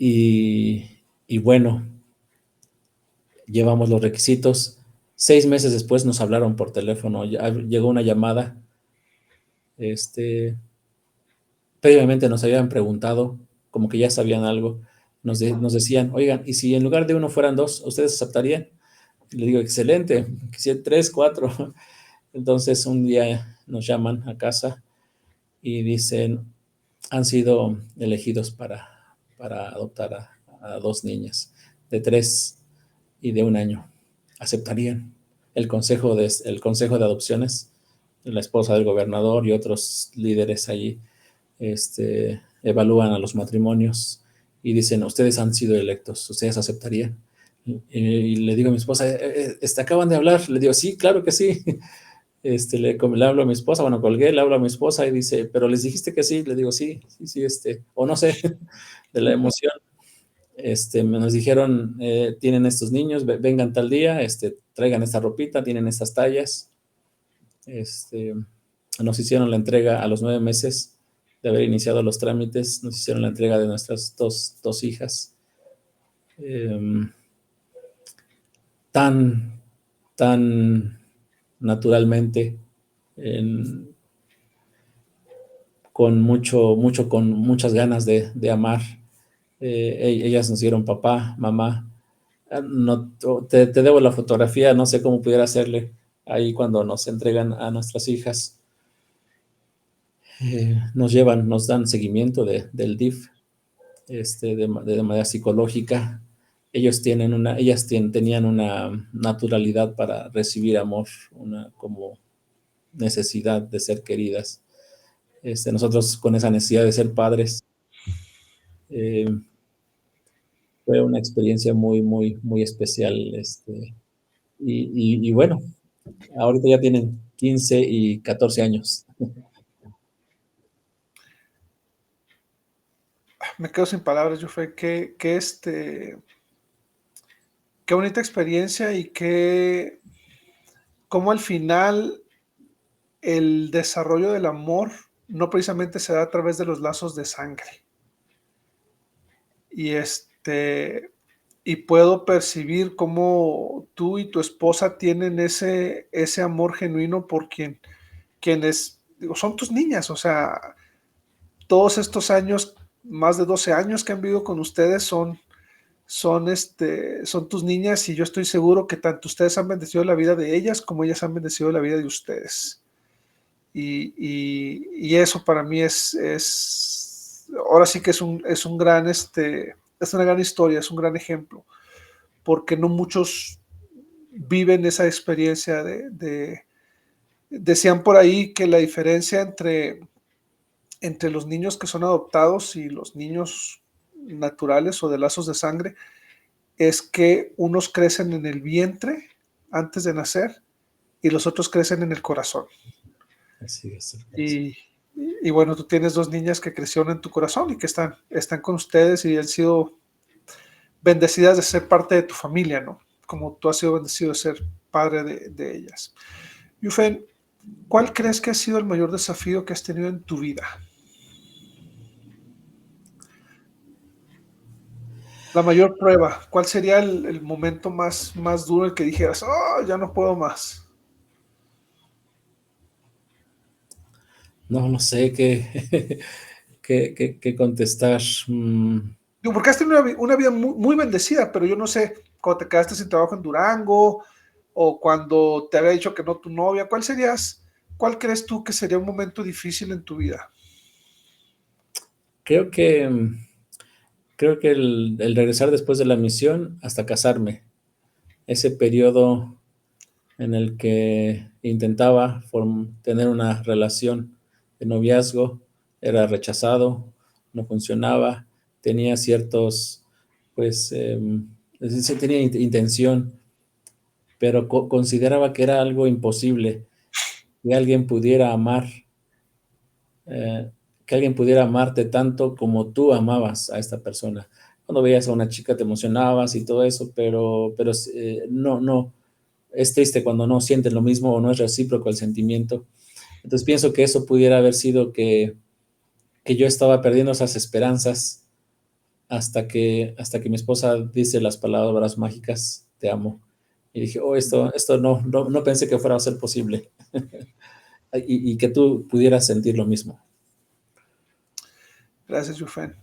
y bueno, llevamos los requisitos. 6 meses después nos hablaron por teléfono, llegó una llamada. Previamente nos habían preguntado, como que ya sabían algo, nos decían, oigan, ¿y si en lugar de uno fueran dos, ustedes aceptarían? Y le digo, excelente, quisiera 3, 4. Entonces un día nos llaman a casa y dicen, han sido elegidos para adoptar a 2 niñas de 3 y de 1 año. ¿Aceptarían? El consejo de adopciones, la esposa del gobernador y otros líderes allí evalúan a los matrimonios y dicen, ustedes han sido electos, ¿ustedes aceptarían? Y le digo a mi esposa, acaban de hablar. Le digo, sí, claro que sí. Le hablo a mi esposa, bueno, colgué, le hablo a mi esposa y dice, pero les dijiste que sí. Le digo, sí, sí, sí, o no sé, de la emoción. Nos dijeron, tienen estos niños, vengan tal día, traigan esta ropita, tienen estas tallas. Nos hicieron la entrega a los 9 meses de haber iniciado los trámites, nos hicieron la entrega de nuestras dos hijas. Tan, tan naturalmente, con muchas ganas de amar. Ellas nos dieron papá, mamá. No, te debo la fotografía, no sé cómo pudiera hacerle ahí cuando nos entregan a nuestras hijas. Nos dan seguimiento del DIF, de manera psicológica. Ellas tenían una naturalidad para recibir amor, una como necesidad de ser queridas. Nosotros con esa necesidad de ser padres, eh, fue una experiencia muy, muy, muy especial. Y bueno, ahorita ya tienen 15 y 14 años. Me quedo sin palabras, Jufe. Qué bonita experiencia y cómo al final el desarrollo del amor no precisamente se da a través de los lazos de sangre. Y y puedo percibir cómo tú y tu esposa tienen ese amor genuino por quienes, digo, son tus niñas. O sea, todos estos años, más de 12 años que han vivido con ustedes son tus niñas, y yo estoy seguro que tanto ustedes han bendecido la vida de ellas como ellas han bendecido la vida de ustedes. Y eso para mí ahora sí que es un gran, es una gran historia, es un gran ejemplo, porque no muchos viven esa experiencia decían por ahí que la diferencia entre los niños que son adoptados y los niños naturales o de lazos de sangre es que unos crecen en el vientre antes de nacer y los otros crecen en el corazón. Así es. Y, y bueno, tú tienes 2 niñas que crecieron en tu corazón y que están con ustedes y han sido bendecidas de ser parte de tu familia, ¿no? Como tú has sido bendecido de ser padre de ellas. Yufen, ¿cuál crees que ha sido el mayor desafío que has tenido en tu vida? La mayor prueba. ¿Cuál sería el momento más duro en que dijeras, oh, ya no puedo más? No sé qué, qué contestar. Digo, porque has tenido una vida muy, muy bendecida, pero yo no sé, cuando te quedaste sin trabajo en Durango o cuando te había dicho que no tu novia, ¿cuál crees tú que sería un momento difícil en tu vida? Creo que, creo que el regresar después de la misión hasta casarme, ese periodo en el que intentaba tener una relación de noviazgo, era rechazado, no funcionaba, tenía ciertos, pues, sí tenía intención, pero consideraba que era algo imposible que alguien pudiera amar, eh, que alguien pudiera amarte tanto como tú amabas a esta persona. Cuando veías a una chica te emocionabas y todo eso, pero no, es triste cuando no sienten lo mismo o no es recíproco el sentimiento. Entonces pienso que eso pudiera haber sido que yo estaba perdiendo esas esperanzas hasta que mi esposa dice las palabras mágicas, te amo. Y dije, oh, esto no pensé que fuera a ser posible. Y que tú pudieras sentir lo mismo. Gracias, Jufen.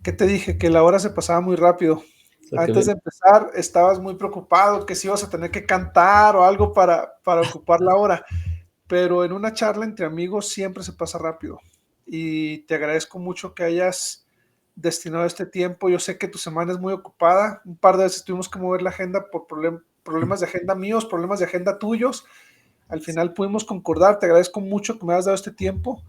¿Qué te dije? Que la hora se pasaba muy rápido. Lo que Antes de empezar, estabas muy preocupado que si ibas a tener que cantar o algo para ocupar la hora, pero en una charla entre amigos siempre se pasa rápido. Y te agradezco mucho que hayas destinado este tiempo. Yo sé que tu semana es muy ocupada. Un par de veces tuvimos que mover la agenda por problemas de agenda míos, problemas de agenda tuyos. Al final pudimos concordar. Te agradezco mucho que me hayas dado este tiempo.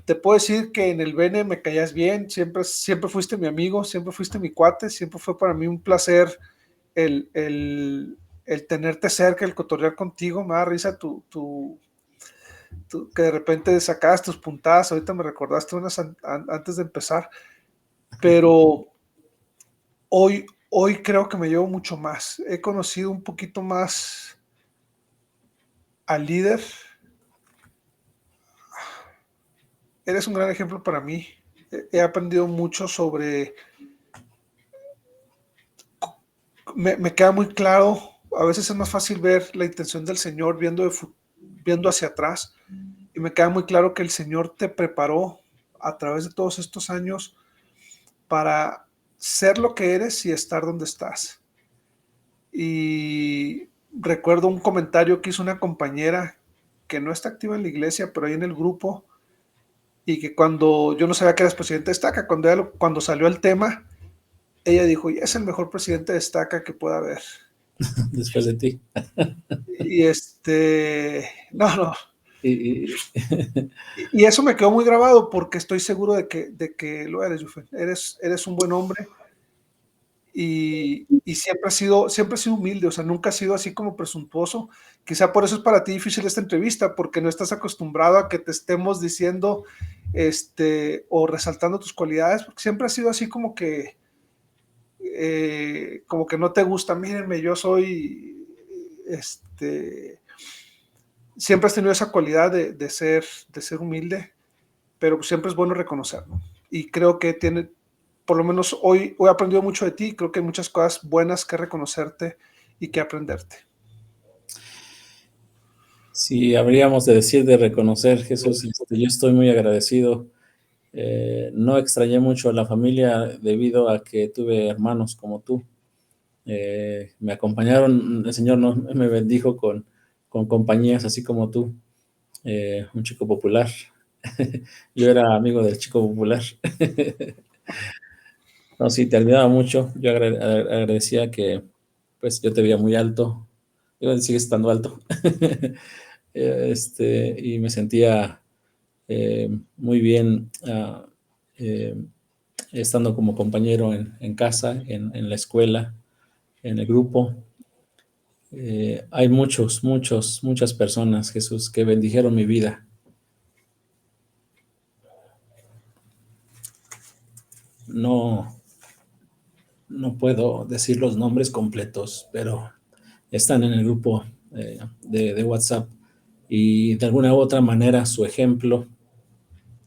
Te puedo decir que en el Bene me caías bien, siempre fuiste mi amigo, siempre fuiste mi cuate, siempre fue para mí un placer el tenerte cerca, el cotorrear contigo. Me da risa que de repente sacabas tus puntadas. Ahorita me recordaste unas antes de empezar, pero hoy creo que me llevo mucho más. He conocido un poquito más al líder. Eres un gran ejemplo para mí. He aprendido mucho sobre... Me queda muy claro, a veces es más fácil ver la intención del Señor viendo hacia atrás, y me queda muy claro que el Señor te preparó a través de todos estos años para ser lo que eres y estar donde estás. Y recuerdo un comentario que hizo una compañera que no está activa en la iglesia, pero ahí en el grupo, y que cuando yo no sabía que eras presidente de Estaca, cuando salió el tema, ella dijo, y es el mejor presidente de Estaca que pueda haber. después de ti. Y no. Y, Y eso me quedó muy grabado porque estoy seguro de que lo eres, Jufen. Eres un buen hombre y siempre has sido humilde, o sea, nunca has sido así como presuntuoso. Quizá por eso es para ti difícil esta entrevista, porque no estás acostumbrado a que te estemos diciendo o resaltando tus cualidades, porque siempre has sido así como que no te gusta. Mírenme, yo soy, siempre has tenido esa cualidad de ser humilde, pero siempre es bueno reconocerlo. Y creo que por lo menos hoy he aprendido mucho de ti. Creo que hay muchas cosas buenas que reconocerte y que aprenderte. si habríamos de decir, de reconocer, Jesús, yo estoy muy agradecido. No extrañé mucho a la familia debido a que tuve hermanos como tú. Me acompañaron, el Señor me bendijo con compañías así como tú, un chico popular. Yo era amigo del chico popular. No, sí, te admiraba mucho. Yo agradecía que pues yo te veía muy alto. Yo sigues estando alto. Y me sentía muy bien eh, estando como compañero en casa, en la escuela, en el grupo. Hay muchas personas, Jesús, que bendijeron mi vida. No, no puedo decir los nombres completos, pero están en el grupo de WhatsApp y de alguna u otra manera su ejemplo,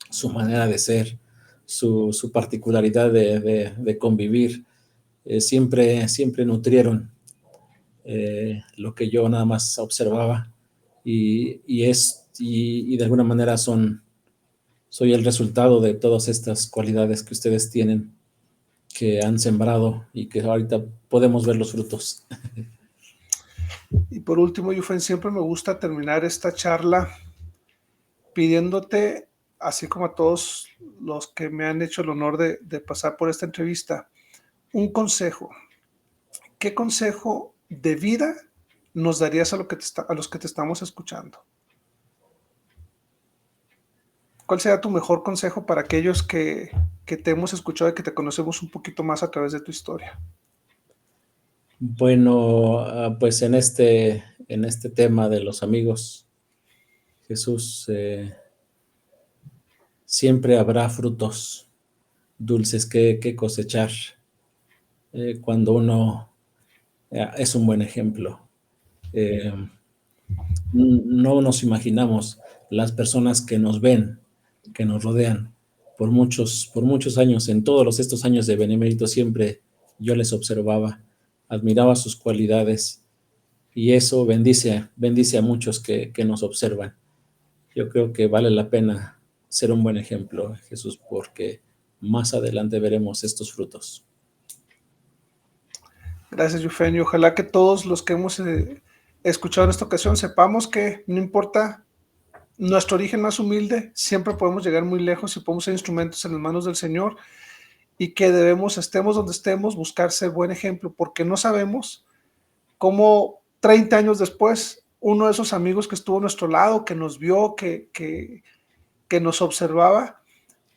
su manera de ser, su particularidad de convivir, siempre nutrieron lo que yo nada más observaba y de alguna manera soy el resultado de todas estas cualidades que ustedes tienen, que han sembrado y que ahorita podemos ver los frutos. Y por último, Yufen, siempre me gusta terminar esta charla pidiéndote, así como a todos los que me han hecho el honor de pasar por esta entrevista, un consejo. ¿Qué consejo de vida nos darías a los que te estamos escuchando? ¿Cuál sería tu mejor consejo para aquellos que te hemos escuchado y que te conocemos un poquito más a través de tu historia? Bueno, pues en este tema de los amigos, Jesús, siempre habrá frutos dulces que cosechar cuando uno es un buen ejemplo. Eh, no nos imaginamos las personas que nos ven, que nos rodean, por muchos años, en todos estos años de Benemérito, siempre yo les observaba, admiraba sus cualidades y eso bendice a muchos que nos observan. Yo creo que vale la pena ser un buen ejemplo, Jesús, porque más adelante veremos estos frutos. Gracias, Yufen, y ojalá que todos los que hemos escuchado en esta ocasión sepamos que no importa nuestro origen más humilde, siempre podemos llegar muy lejos y podemos ser instrumentos en las manos del Señor y que debemos, estemos donde estemos, buscar ser buen ejemplo, porque no sabemos cómo 30 años después, uno de esos amigos que estuvo a nuestro lado, que nos vio, que nos observaba,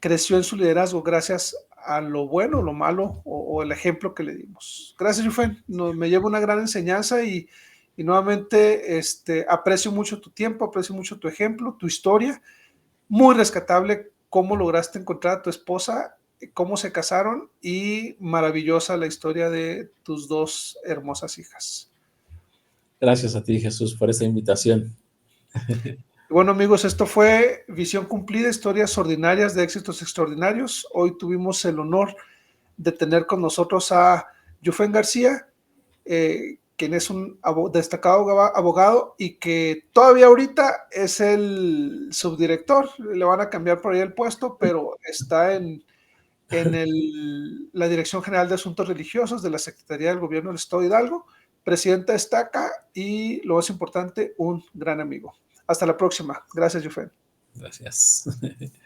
creció en su liderazgo gracias a lo bueno, lo malo o el ejemplo que le dimos. Gracias, Yufen. Me llevo una gran enseñanza y nuevamente aprecio mucho tu tiempo, aprecio mucho tu ejemplo, tu historia. Muy rescatable cómo lograste encontrar a tu esposa, cómo se casaron y maravillosa la historia de tus dos hermosas hijas. Gracias a ti, Jesús, por esta invitación. Bueno, amigos, esto fue Visión Cumplida, historias ordinarias de éxitos extraordinarios. Hoy tuvimos el honor de tener con nosotros a Yufen García, quien es un destacado abogado y que todavía ahorita es el subdirector. Le van a cambiar por ahí el puesto, pero está en la Dirección General de Asuntos Religiosos de la Secretaría del Gobierno del Estado de Hidalgo. Presidenta destaca y, lo más importante, un gran amigo. Hasta la próxima. Gracias, Yufen. Gracias.